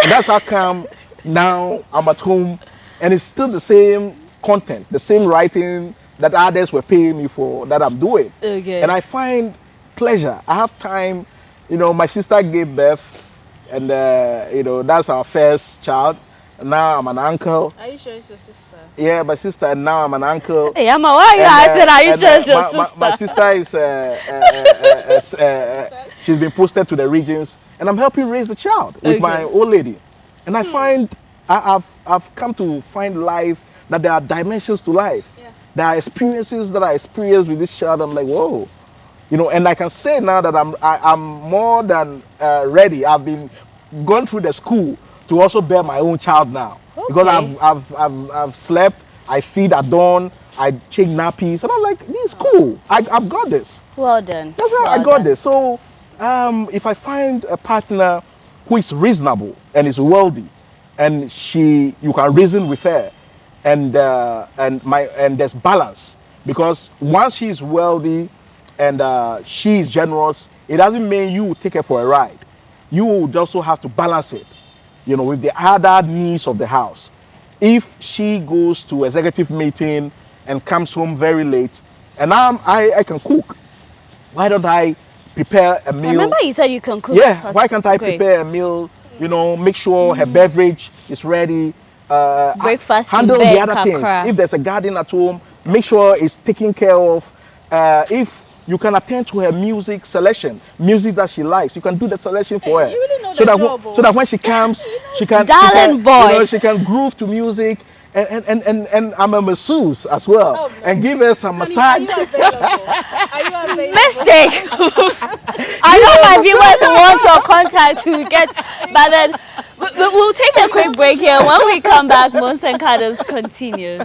And that's how come now I'm at home and it's still the same content, the same writing that others were paying me for that I'm doing. Okay. And I find pleasure. I have time. You know, my sister gave birth and, you know, that's our first child. And now I'm an uncle. Are you sure it's your sister? Yeah, my sister, and now I'm an uncle. Hey, Amma, why are you asking? Are you sure it's your sister? My sister is, she's been posted to the regions, and I'm helping raise the child with my old lady. And I find, I've come to find life, that there are dimensions to life. Yeah. There are experiences that I experienced with this child. I'm like, whoa. You know, and I can say now that I'm more than ready. I've been gone through the school to also bear my own child now. Okay. Because I've slept, I feed at dawn, I change nappies, and I'm like, this is cool. I've got this. Well done. That's how I got this. So if I find a partner who is reasonable and is wealthy, and you can reason with her, and there's balance, because once she's wealthy and she is generous, it doesn't mean you take her for a ride. You would also have to balance it, you know, with the other needs of the house. If she goes to executive meeting and comes home very late, and I can cook, why don't I prepare a meal? I remember you said you can cook. Yeah, why can't I prepare a meal, you know, make sure her beverage is ready, breakfast, handle in bed, the other things. Capra. If there's a garden at home, make sure it's taken care of. If you can attend to her music selection, music that she likes, you can do the selection for her. You really know so the that job, so that when she comes, she can, darling boy, you know, she can groove to music. And I'm a masseuse as well, oh, no. and give her some massage. Are you available? Are you available? Mistake. I know my viewers want your contact to get, but then we'll take a quick break here. When we come back, Moans and Cuddles continue.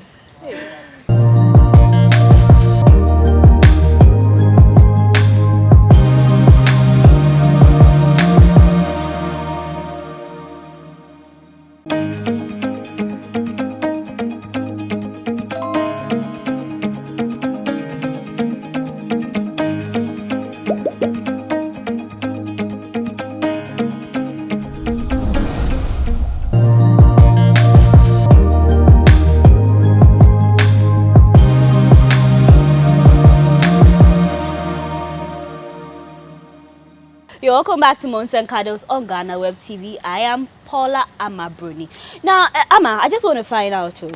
You're welcome back to Moans and Cuddles on Ghana Web TV. I am Paula Amabruni. Now, Amma, I just want to find out too.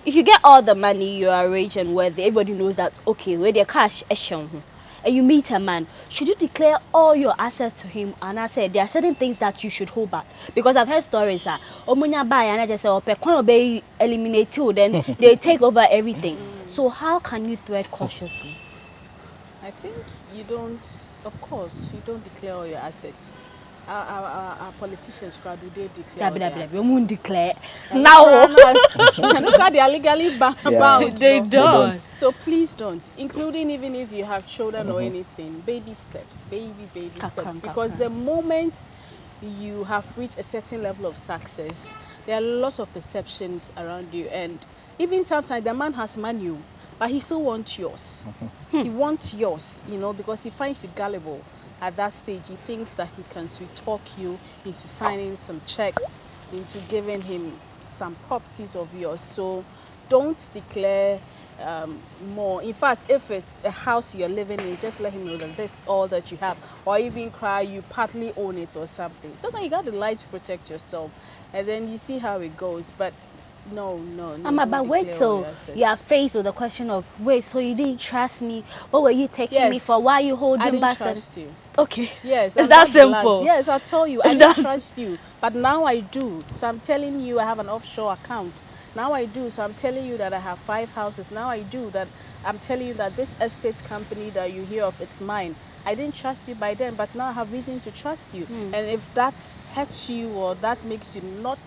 If you get all the money, you are rich and worthy, everybody knows that, okay, where the cash is shown, and you meet a man, should you declare all your assets to him? And I said, there are certain things that you should hold back. Because I've heard stories that, buy and I just say, eliminate you, then they take over everything. So how can you thread cautiously? I think you don't, of course, you don't declare all your assets. Our politicians, do they declare? We won't declare. Now, look at they are legally bound. They don't. So please don't, including even if you have children or anything. Baby steps, baby steps. Because the moment you have reached a certain level of success, there are lots of perceptions around you, and even sometimes the man has money, but he still wants yours. He wants yours, you know, because he finds you gullible. At that stage, he thinks that he can sweet talk you into signing some checks, into giving him some properties of yours. So don't declare more. In fact, if it's a house you're living in, just let him know that this is all that you have, or even cry you partly own it or something. Sometimes you got to lie to protect yourself, and then you see how it goes. But no. But wait till you are faced with the question of, wait, so you didn't trust me? What were you taking me for? Why are you holding back? I didn't trust you. Okay. Yes. Is that simple? Yes, I'll tell you. I didn't trust you. But now I do. So I'm telling you I have an offshore account. Now I do. So I'm telling you that I have 5 houses. Now I do. That I'm telling you that this estate company that you hear of, it's mine. I didn't trust you by then, but now I have reason to trust you. And if that hurts you or that makes you not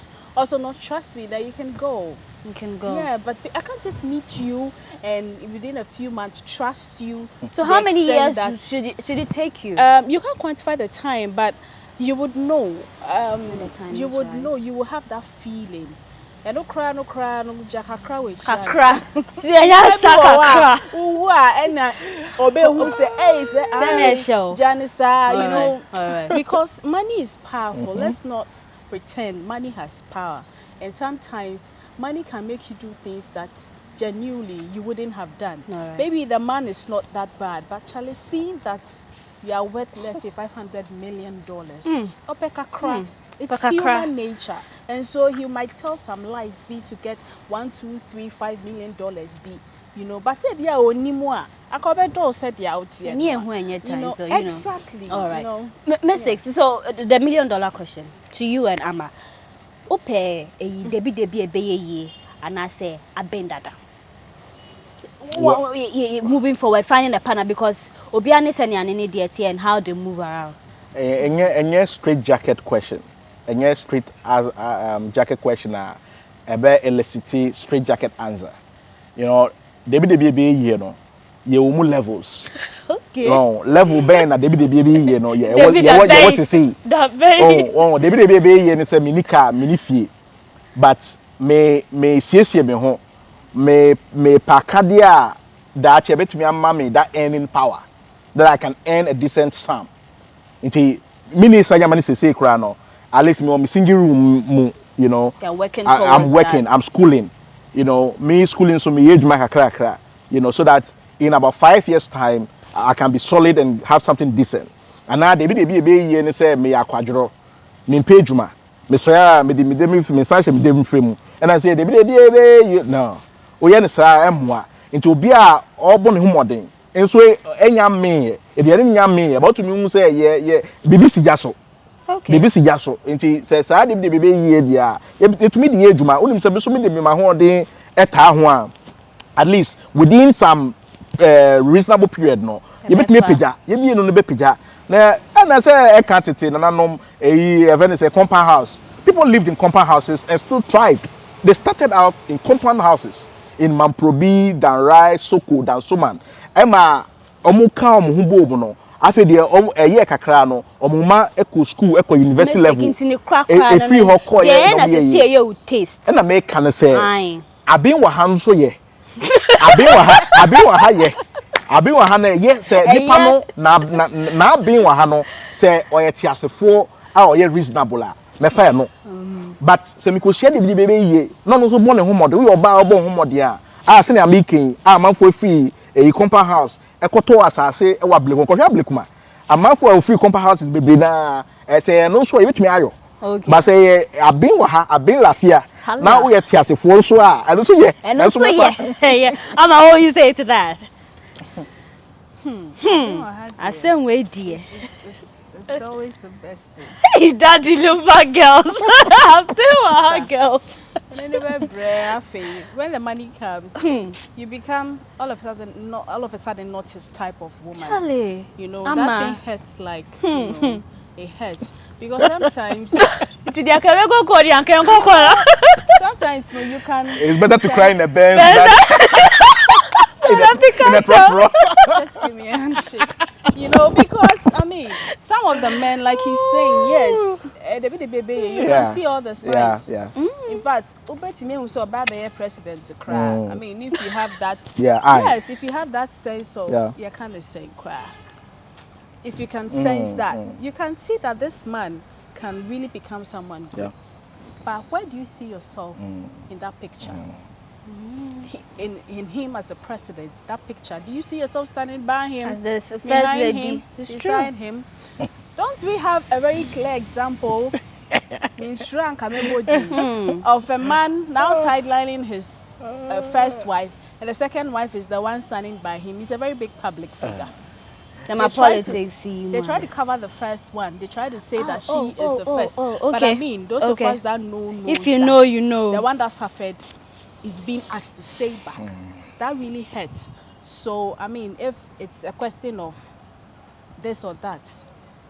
trust me, then you can go. You can go. Yeah, but I can't just meet you and within a few months trust you. So how many years should it take you? You can't quantify the time, but you would know. the time You is would right. know. You will have that feeling. And no cry, no jaka cry with Kakra. Siya sakakra. And obey who say, hey, Senesho. Janisa, you know, All right. because money is powerful. Let's not pretend money has power. And sometimes money can make you do things that genuinely you wouldn't have done. Right. Maybe the man is not that bad, but Charlie, seeing that you are worth, let's say, $500 million, it's human nature. And so he might tell some lies, be to get $1, $2, $3, $5 million, be, you know, but if you are only more, I could do said the out here. So, exactly. All right. You know, Mistakes. So the $1 million question to you and Amma. Ope a debi and I say a bendada. Moving forward, finding a partner because Obiani Sanya DT and how they move around. A straight jacket question. A straight as jacket question about elicit straight jacket answer. You know, debi you know, you levels. Okay. No, level ben na debi you know, yeah. What to say? Oh, debi you know say minika minifie. But me siesie me ho. Me pakadia that betumi amma me that earning power that I can earn a decent sum. Inti mini sanya mani say kra no at least me single room you know. You're working I'm working, that. I'm schooling. You know, me schooling so me age my kakra, you know, so that in about 5 years time I can be solid and have something decent. And now they be ye and say me akwadro. Me pejuma. Me soya me sanche me frame. And I say they be no. Oye ne sa emwa. Into obi a obo ne humodin. Enso enya me, e de nya me about to me say ye bibi si jaso. Okay. Bibi si jaso. Nti say sa de bibi ye dia. Etumi de adwuma. Onim se me so me de me ma ho den eta ho a at least within some reasonable period no. You bet me pija. You be no be pija. Na I say e can tete na nanom even say compound house. People lived in compound houses and still thrived. They started out in compound houses in Mamprobi, Danrai, Soko, Dansoman. Emma omuka omuhubo no. Afi de eye kakra no omuma eco school eco university level. E free ho call ye na se see you taste. Na me can say abin wa han so ye. Abin wa ha ye. Abin wa ha na ye say nipa no na abin wa ha no say oye tiasefo a oye reasonable a me fa no. But se mi ko share de bebe ye no no so born ho model we oba obo ho model a se na making a manfo free e compound house ekoto asase e wa blekon ko hwa blekuma amanfo a free compound houses bebe na say no so e betumi ayo. Okay. But say abin wa ha abin lafia na we tiasefo so a eno so ye eno so ye yeah I'm all you say to that. I say we dear. it's always the best thing. Hey, daddy, look my girls. I'm girls. When the money comes, you become all of a sudden not his type of woman. Charlie, you know that thing hurts like you know, it hurts because sometimes sometimes no, you can. It's better to cry in a Benz in a truck. Just give me a handshake. You know, because I mean, some of the men, like he's saying, yes, you can see all the signs. Yeah. In fact, Ubetime was so bad the president to cry. I mean, if you have that, yes, if you have that sense of, you kind of say cry. If you can sense that, you can see that this man can really become someone good. But where do you see yourself in that picture? In him as a president, that picture, do you see yourself standing by him as the first lady beside him? Don't we have a very clear example of a man now sidelining his first wife, and the second wife is the one standing by him? He's a very big public figure. They try to cover the first one. They try to say that she is the first. Okay. But I mean, those of us that know if you know, you know. The one that suffered is being asked to stay back. That really hurts. So, I mean, if it's a question of this or that,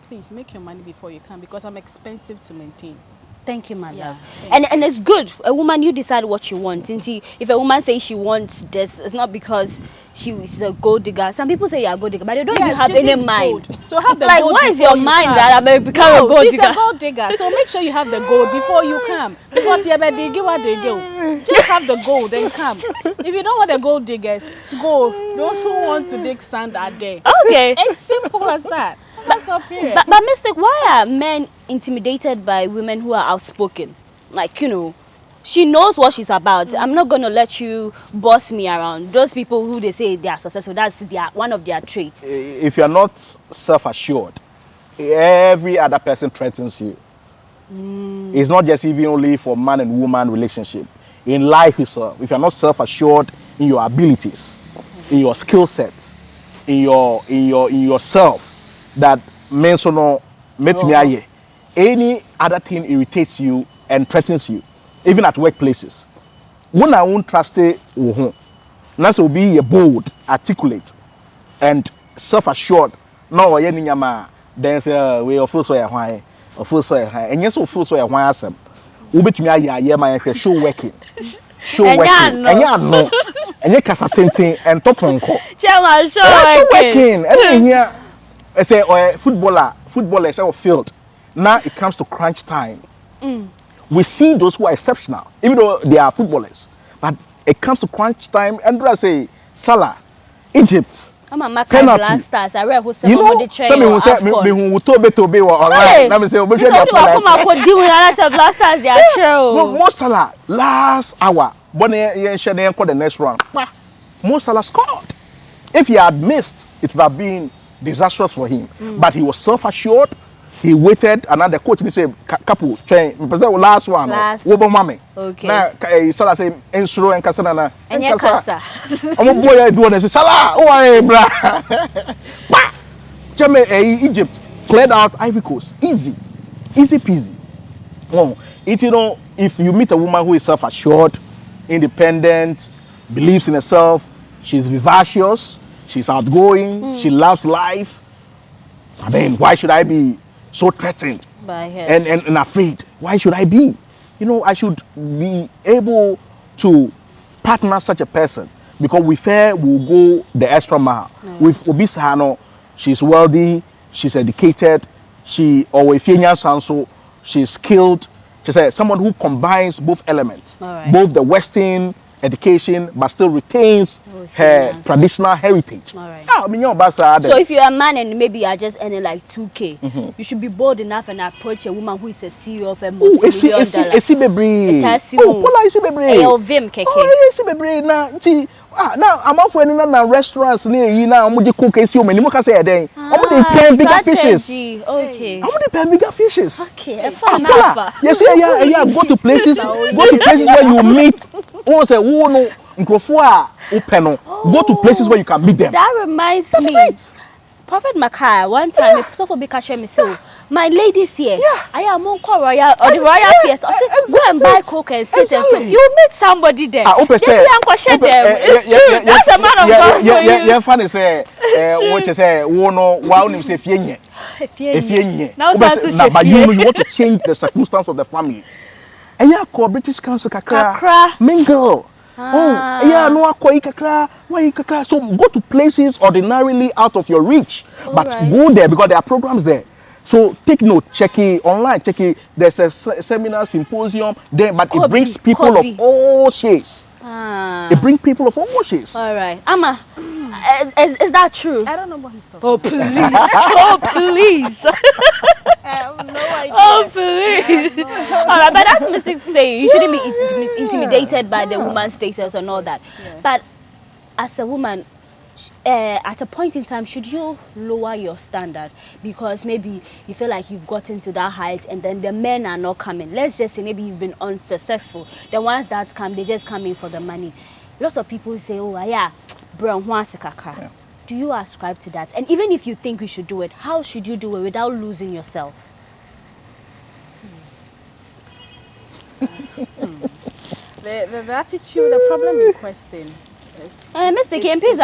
please make your money before you can, because I'm expensive to maintain. Thank you, my Yeah, love. thank And it's good. A woman, you decide what you want. And see, if a woman says she wants this, it's not because she's a gold digger. Some people say you're a gold digger, but they don't even have she any digs mind. gold. So have the Like, gold what is before your you mind come. that I'm going to become a gold she's digger? a gold digger. So make sure you have the gold before you come. Because you better dig what they go. Just have the gold and come. If you don't want the gold diggers, go. Those who want to dig sand are there. Okay. It's simple as that. That's all period. But Mystic, why are men intimidated by women who are outspoken? Like, you know, she knows what she's about. I'm not going to let you boss me around. Those people who they say they are successful, that's one of their traits. If you're not self-assured, every other person threatens you. It's not just even only for man and woman relationship. In life itself, if you're not self-assured in your abilities, in your skill set, in yourself, that means no any other thing irritates you and threatens you, even at workplaces. When I won't trust it, that's will be bold, articulate, and self-assured. No, then say we of so why, and yes, of so why some. Ubit me my show working, and ya no, and you kasa tintin and top on ko. Chairman, Show working, and here I say footballer is our field. Now it comes to crunch time. We see those who are exceptional, even though they are footballers. But it comes to crunch time, and I say Salah, Egypt. I'm a Penalty. blasters. I read who You know, tell me who said me who told me to be online. Let me say, blasters. They are true. Most Salah last hour, but you should then call the next round. Most Salah scored. If he had missed, it would have been disastrous for him. But he was self-assured. He waited, and then the coach said, "Couple, train. Last one. Mami." Okay. Now, Salah say, "Ensuro and Kasana." And yeah, Kasa. I'm a boy. I do this. Salah. Oh, hey, brah. Egypt cleared out Ivory Coast. Easy peasy. Oh, if you meet a woman who is self-assured, independent, believes in herself, she's vivacious, she's outgoing, she loves life. I mean, why should I be so threatened by her and afraid? Why should I be? I should be able to partner such a person because we will go the extra mile. With Obisano, she's wealthy, she's educated, she's skilled. She said someone who combines both elements, both the Western education, but still retains her traditional heritage. So if you're a man and maybe you're just earning like 2K, you should be bold enough and approach a woman who is a CEO of a multi-million now I'm off when restaurants near you now. I'm cook bigger fishes. Okay. I'm bigger fishes. Okay. Yes, yeah. Go to places where you meet. Go to places where you can meet them. That reminds me. Prophet Makai, one time, if so for big catch me so, my ladies here, I am on royal or the royal fiesta. Go and buy coke and sit and talk. You meet somebody there. That's a man of God for you. Yeah, funny say, what you say, wow, you say fienye. Now, but you want to change the circumstance of the family. And yeah, call British Council kakra mingle. Oh, yeah, no, kakra. So go to places ordinarily out of your reach, but go there because there are programs there. So take note, check it online, check it. There's a seminar, symposium there, but it brings people of all shades. It brings people of all shades. All right, Amma, is that true? I don't know what he's talking about. Oh please! I have no idea. Oh please! All right, but that's Mystic saying you shouldn't be intimidated by the woman's status and all that. Yeah. But as a woman, at a point in time, should you lower your standard because maybe you feel like you've gotten to that height and then the men are not coming? Let's just say maybe you've been unsuccessful. The ones that come, they just come in for the money. Lots of people say, oh yeah, brown kakra. Do you ascribe to that? And even if you think you should do it, how should you do it without losing yourself? The attitude, the problem in question. Mr. Kempis,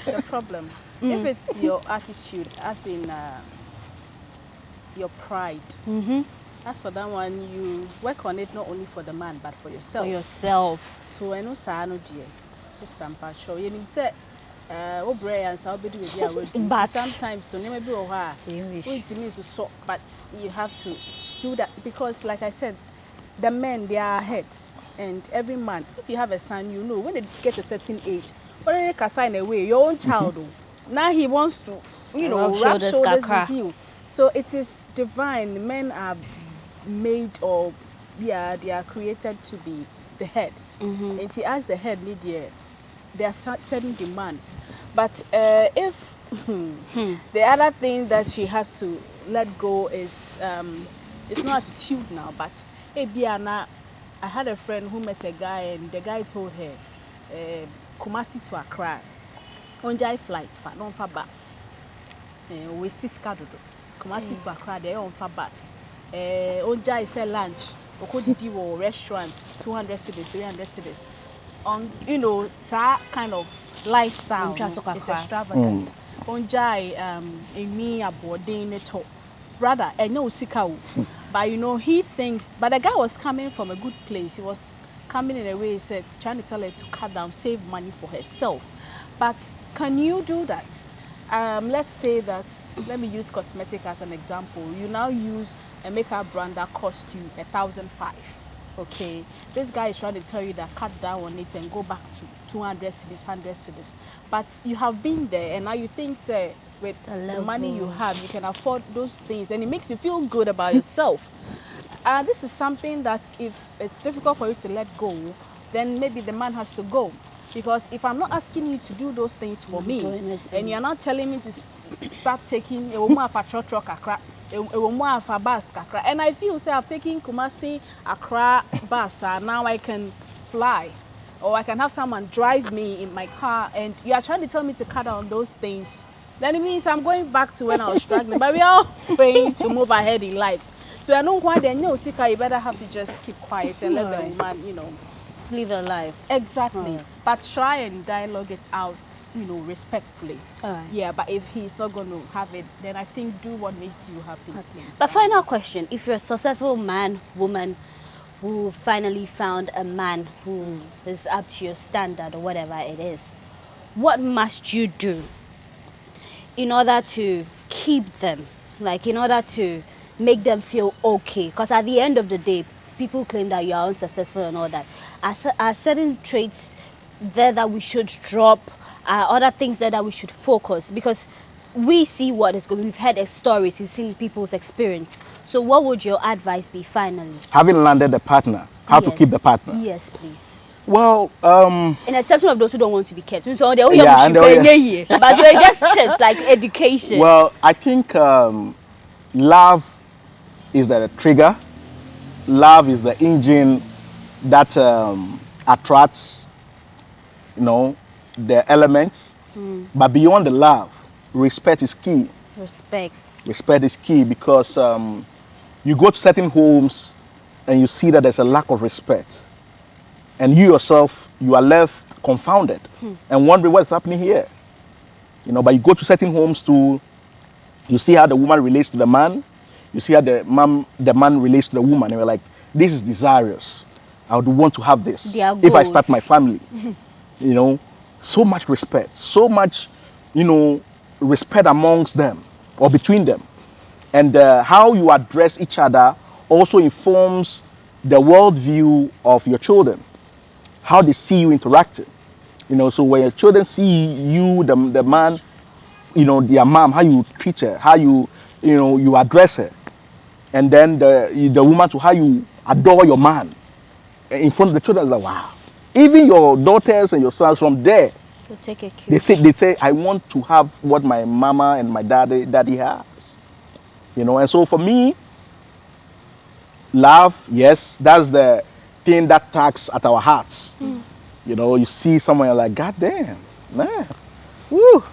the problem. If it's your attitude, as in your pride, as for that one, you work on it not only for the man but for yourself. For yourself. So I know Sano dear, just stampa show. You need say, oh, Bray and so be with you. But sometimes so never be over. It means so, but you have to do that because, like I said, the men they are heads, and every man, if you have a son, you know when they get a certain age, when they can sign away your own child. Now he wants to, you know, rub shoulders with you. So it is divine. Men are made, or yeah, they are created to be the heads. And he as the head leader, there are certain demands. But if the other thing that she had to let go is it's not attitude now, but hey, Biana, I had a friend who met a guy, and the guy told her, Kumasi to Accra, on Jai flight, for non for bus. We still scheduled. Kumasi to Accra, they on for bus. On Jai sell lunch, or could you restaurant, 200 cities, 300 cities. On, you know, kind of lifestyle is extravagant. On Jai, in me aboarding the top. Brother, and no sikau. But you know, he thinks, but the guy was coming from a good place. He was coming in a way, he said, trying to tell her to cut down, save money for herself. But can you do that? Let's say that, let me use cosmetic as an example. You now use a makeup brand that cost you 1,500. Okay, this guy is trying to tell you that cut down on it and go back to 200 cities, 100 cities. But you have been there, and now you think, say, with the money you have, you can afford those things, and it makes you feel good about yourself. This is something that if it's difficult for you to let go, then maybe the man has to go. Because if I'm not asking you to do those things for me, and you're not telling me to start taking a woman for truck, a woman for bus, and I feel, say, I've taken Kumasi, Accra bus, now I can fly. Or I can have someone drive me in my car, and you are trying to tell me to cut down those things, then it means I'm going back to when I was struggling. But we are all praying to move ahead in life. So I know why then, no, Sika, you better have to just keep quiet and let the woman, you know, live a life. Exactly. But try and dialogue it out, you know, respectfully. Yeah, but if he's not going to have it, then I think do what makes you happy. But final question, if you're a successful man, woman, who finally found a man who is up to your standard or whatever it is, what must you do in order to keep them, like in order to make them feel okay? Because at the end of the day, people claim that you are unsuccessful and all that. Are certain traits there that we should drop? Are other things there that we should focus? Because we see what is going. We've heard stories, we've seen people's experience. So what would your advice be finally? Having landed the partner, how to keep the partner? Yes, please. Well, in exception of those who don't want to be kept. So they but just tips like education. Well, I think love is the trigger. Love is the engine that attracts, you know, the elements. But beyond the love, respect is key. Respect is key, because you go to certain homes and you see that there's a lack of respect. And you yourself, you are left confounded and wondering what's happening here. You know, but you go to certain homes too, you see how the woman relates to the man, you see how the man relates to the woman, and you're like, this is desirous. I would want to have this if I start my family. You know, so much respect, so much, you know, respect amongst them or between them. And how you address each other also informs the worldview of your children, how they see you interacting. You know, so when your children see you, the man, you know, their mom, how you treat her, how you know, you address her. And then the woman, to how you adore your man in front of the children, is like, wow. Even your daughters and your sons from there, they say, I want to have what my mama and my daddy has. You know, and so for me, love, yes, that's the thing that tugs at our hearts. You know, you see someone, you're like, God damn, man, woo.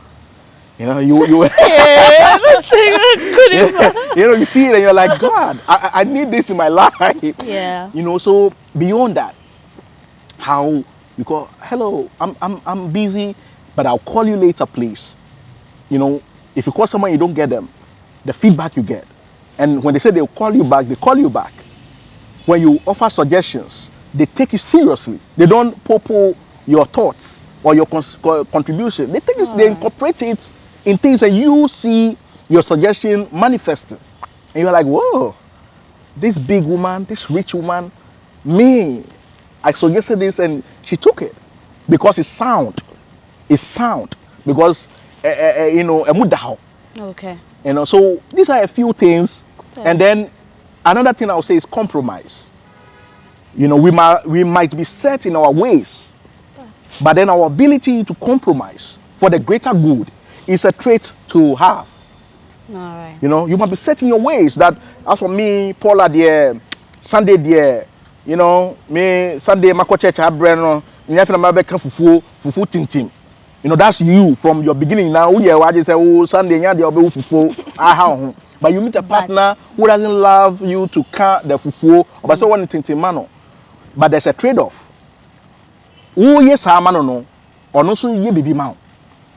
You know, you yeah, this thing you know, you see it and you're like, God, I need this in my life. Yeah. You know, so beyond that, how you go, hello, I'm busy, but I'll call you later, please. you know, if you call someone you don't get them, the feedback you get. And when they say they'll call you back, they call you back. When you offer suggestions, they take it seriously. They don't popo your thoughts or your contribution. They take it, they incorporate it in things, and you see your suggestion manifesting. And you're like, whoa, this big woman, this rich woman, me, I suggested this and she took it because it's sound. It's sound because, you know, a mudaho. Okay. You know, so these are a few things. And then another thing I would say is compromise. You know, we might be set in our ways, but then our ability to compromise for the greater good is a trait to have. All right. You know, you might be set in your ways that, as for me, Paula, dear, Sunday, dear, you know, me, Sunday, Mako Church, Abreno, fufu tintim. You know, that's you from your beginning now. I just say, oh, Sunday, fufu, but you meet a partner who doesn't love you to count the fufu, but so one tintim mano. But there's a trade-off. Oh, yes, no, or no, so ye baby mount.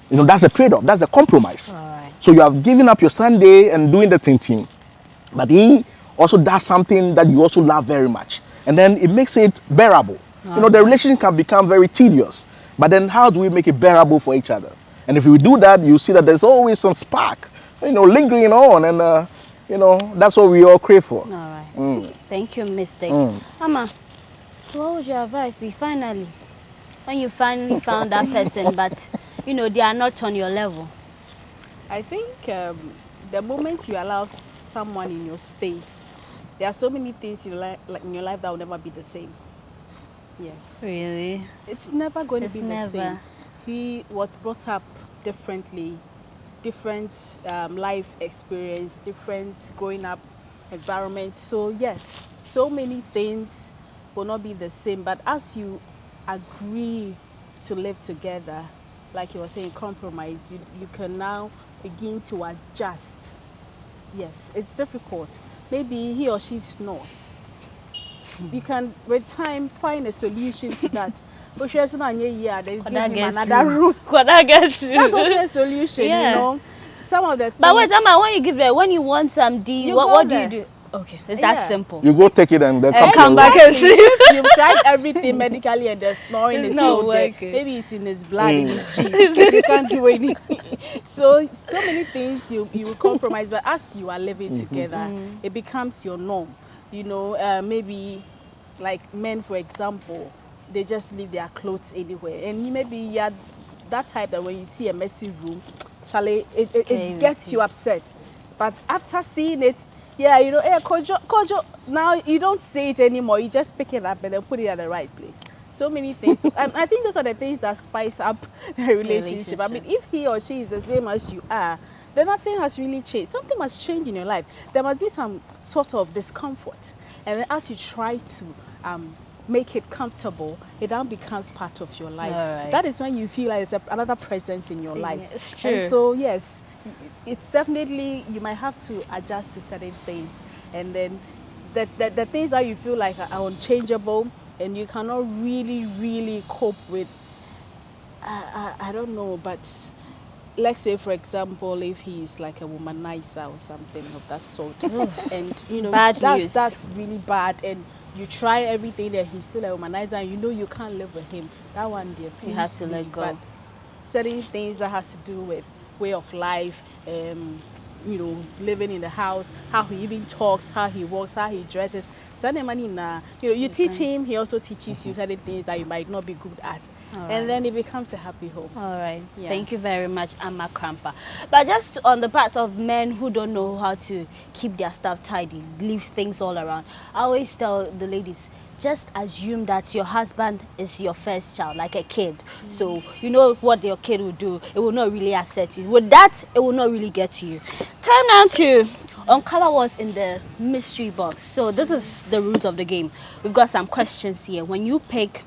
You know, that's a trade-off, that's a compromise. All right. So you have given up your Sunday and doing the tintim, but he also does something that you also love very much. And then it makes it bearable. You know, the relationship can become very tedious. But then how do we make it bearable for each other? And if we do that, you see that there's always some spark, you know, lingering on. And, you know, that's what we all crave for. All right. Thank you, Mr. Mama, so what would your advice be finally? When you finally found that person, but, you know, they are not on your level. I think the moment you allow someone in your space, there are so many things in your life that will never be the same. Yes. Really? It's never going to be never. the same. He was brought up differently, different life experience, different growing up environment. So yes, so many things will not be the same. But as you agree to live together, like you were saying, compromise, you can now begin to adjust. Yes, it's difficult. Maybe he or she snores. You can, with time, find a solution to that. But she has not yet. Then give him another room. That's also a solution, you know. Some of the things. But wait, Emma, when you give it, when you want some D, what do you do? Okay, it's that simple. You go take it and then come back and see. You've tried everything medically and the snoring is not working. Maybe it's in his blood, in his genes. You can't do anything. So many things you will compromise, but as you are living together, it becomes your norm. You know, maybe like men, for example, they just leave their clothes anywhere. And maybe you're that type that when you see a messy room, Charlie, it gets you upset. But after seeing it, yeah, you know, hey, Kojo, now you don't say it anymore. You just pick it up and then put it at the right place. So many things. I think those are the things that spice up the relationship. I mean, if he or she is the same as you are, then nothing has really changed. Something must change in your life. There must be some sort of discomfort. And then as you try to make it comfortable, it now becomes part of your life. Right. That is when you feel like it's another presence in your life. It's true. And so, yes, it's definitely, you might have to adjust to certain things. And then the things that you feel like are unchangeable and you cannot really cope with, I don't know, but let's say, for example, if he's like a womanizer or something of that sort, and you know, that's really bad, and you try everything and he's still a womanizer and you know you can't live with him, that one, dear, you have to let go. But certain things that has to do with way of life, you know, living in the house, how he even talks, how he walks, how he dresses. You know, you teach him, he also teaches you certain things that you might not be good at. And then it becomes a happy home. All right. Yeah. Thank you very much, Amma Krampa. But just on the part of men who don't know how to keep their stuff tidy, leave things all around, I always tell the ladies, just assume that your husband is your first child, like a kid. So you know what your kid will do. It will not really upset you. With that, it will not really get to you. Time now to uncover what's in the mystery box. So this is the rules of the game. We've got some questions here. When you pick,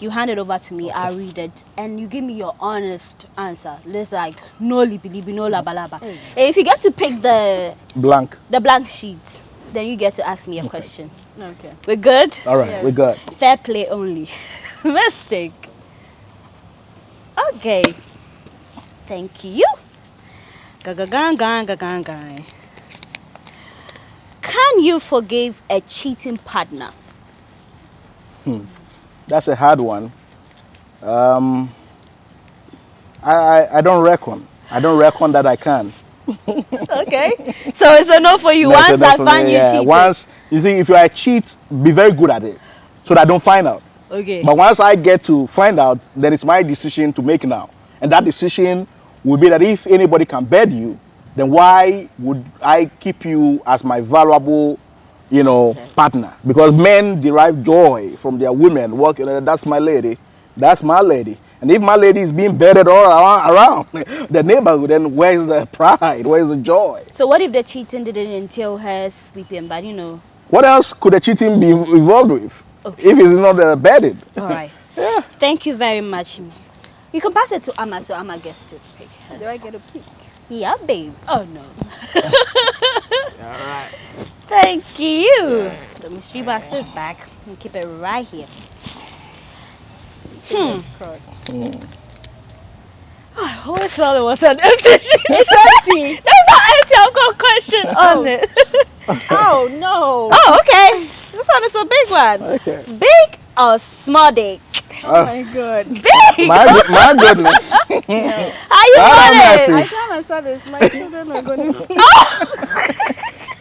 you hand it over to me, I'll read it, and you give me your honest answer. Let's like, no libi, no laba. And if you get to pick the blank sheet, then you get to ask me a question. Okay. We're good? All right, we're good. Fair play only. Mistake. Okay. Thank you. Can you forgive a cheating partner? That's a hard one. I don't reckon. I don't reckon that I can. Okay. So it's a no for you. That's Once a no I for find me, you yeah. cheating. Once you think if you are a cheat, be very good at it, so that I don't find out. Okay. But once I get to find out, then it's my decision to make now, and that decision will be that if anybody can bed you, then why would I keep you as my valuable, Asset. partner? Because men derive joy from their women. Working, that's my lady, that's my lady. And if my lady is being bedded all around the neighborhood, then where's the pride? Where's the joy? So what if the cheating didn't entail her sleeping? But What else could the cheating be involved with? Okay. If it's not bedded? All right. Yeah. Thank you very much. You can pass it to Amma, so Amma gets to pick. Do I get a peek? Yeah, babe. Oh no. All right. Thank you. The mystery box is back. And keep it right here. Fingers crossed. I always felt it was an empty sheet. It's empty. That's not empty. I've got a question on it. Oh no. Oh, okay. This one is a big one. Okay. Big or small dick? Oh my god. Big. My goodness. How you God want have it? mercy. I tell my son this. My children are going to see.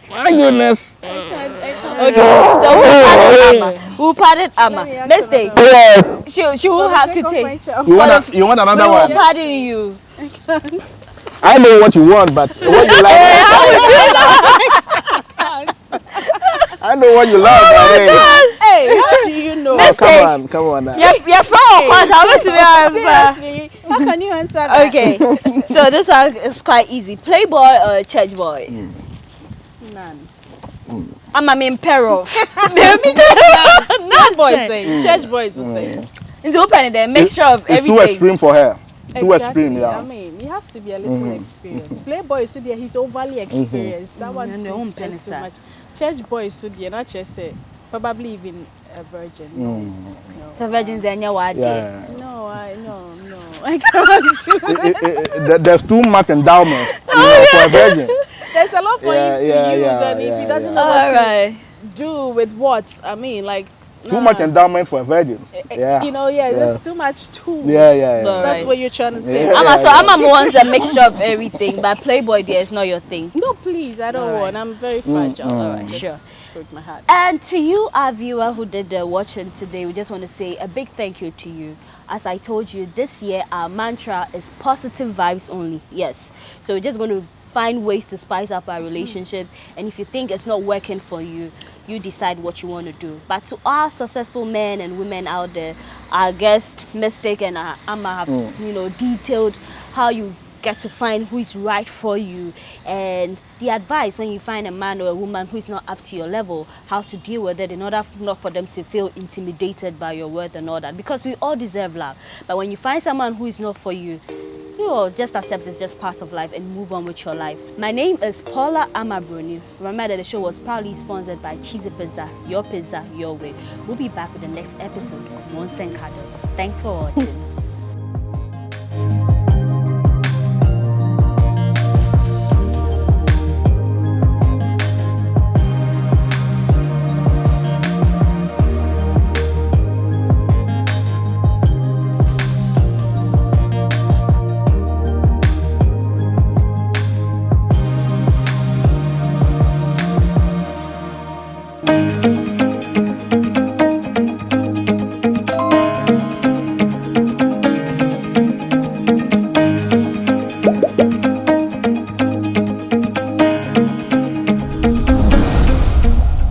My goodness. I can't. Okay. So who pardon Amma? Let me ask Mistake. another She will have to take. You want We another will one? pardon you. I know what you want, but what you like. I know what you love. Hey, how do you know? Oh, come on now. You're from Kwanta, to be honest. Seriously, how can you answer that? Okay, so this one is quite easy. Playboy or church boy? None. I'm in peril. None boys saying. Church boys will say. It's open the mixture of It's everything. too extreme for her. Too Exactly. extreme, yeah. I mean, you have to be a little experienced. Playboy is he's overly experienced. That one And is their own just too penisa. much. Church boy is not just say probably even a virgin. No. So virgins then you what? Yeah. No, no. I can't do it. There's too much endowment for a virgin. There's a lot for him to use, and if he doesn't know what to do with what, I mean, like Too much endowment for a virgin. Yeah. There's too much tools. Yeah. That's what you're trying to say. Yeah. Amma wants a mixture of everything, but Playboy there is not your thing. No, please, I don't want. I'm very fragile. All right, Just sure. break my heart. And to you, our viewer who did the watching today, we just want to say a big thank you to you. As I told you, this year our mantra is positive vibes only. Yes. So we're just going to find ways to spice up our relationship, and if you think it's not working for you, you decide what you want to do. But to our successful men and women out there, our guest Mistake and Amma have detailed how you get to find who is right for you, and the advice when you find a man or a woman who is not up to your level, how to deal with it in order not for them to feel intimidated by your worth and all that, because we all deserve love. But when you find someone who is not for you, just accept it's just part of life and move on with your life. My name is Paula Amabruni. Remember that the show was proudly sponsored by Cheesy Pizza, your way. We'll be back with the next episode of Moans and Cuddles. Thanks for watching.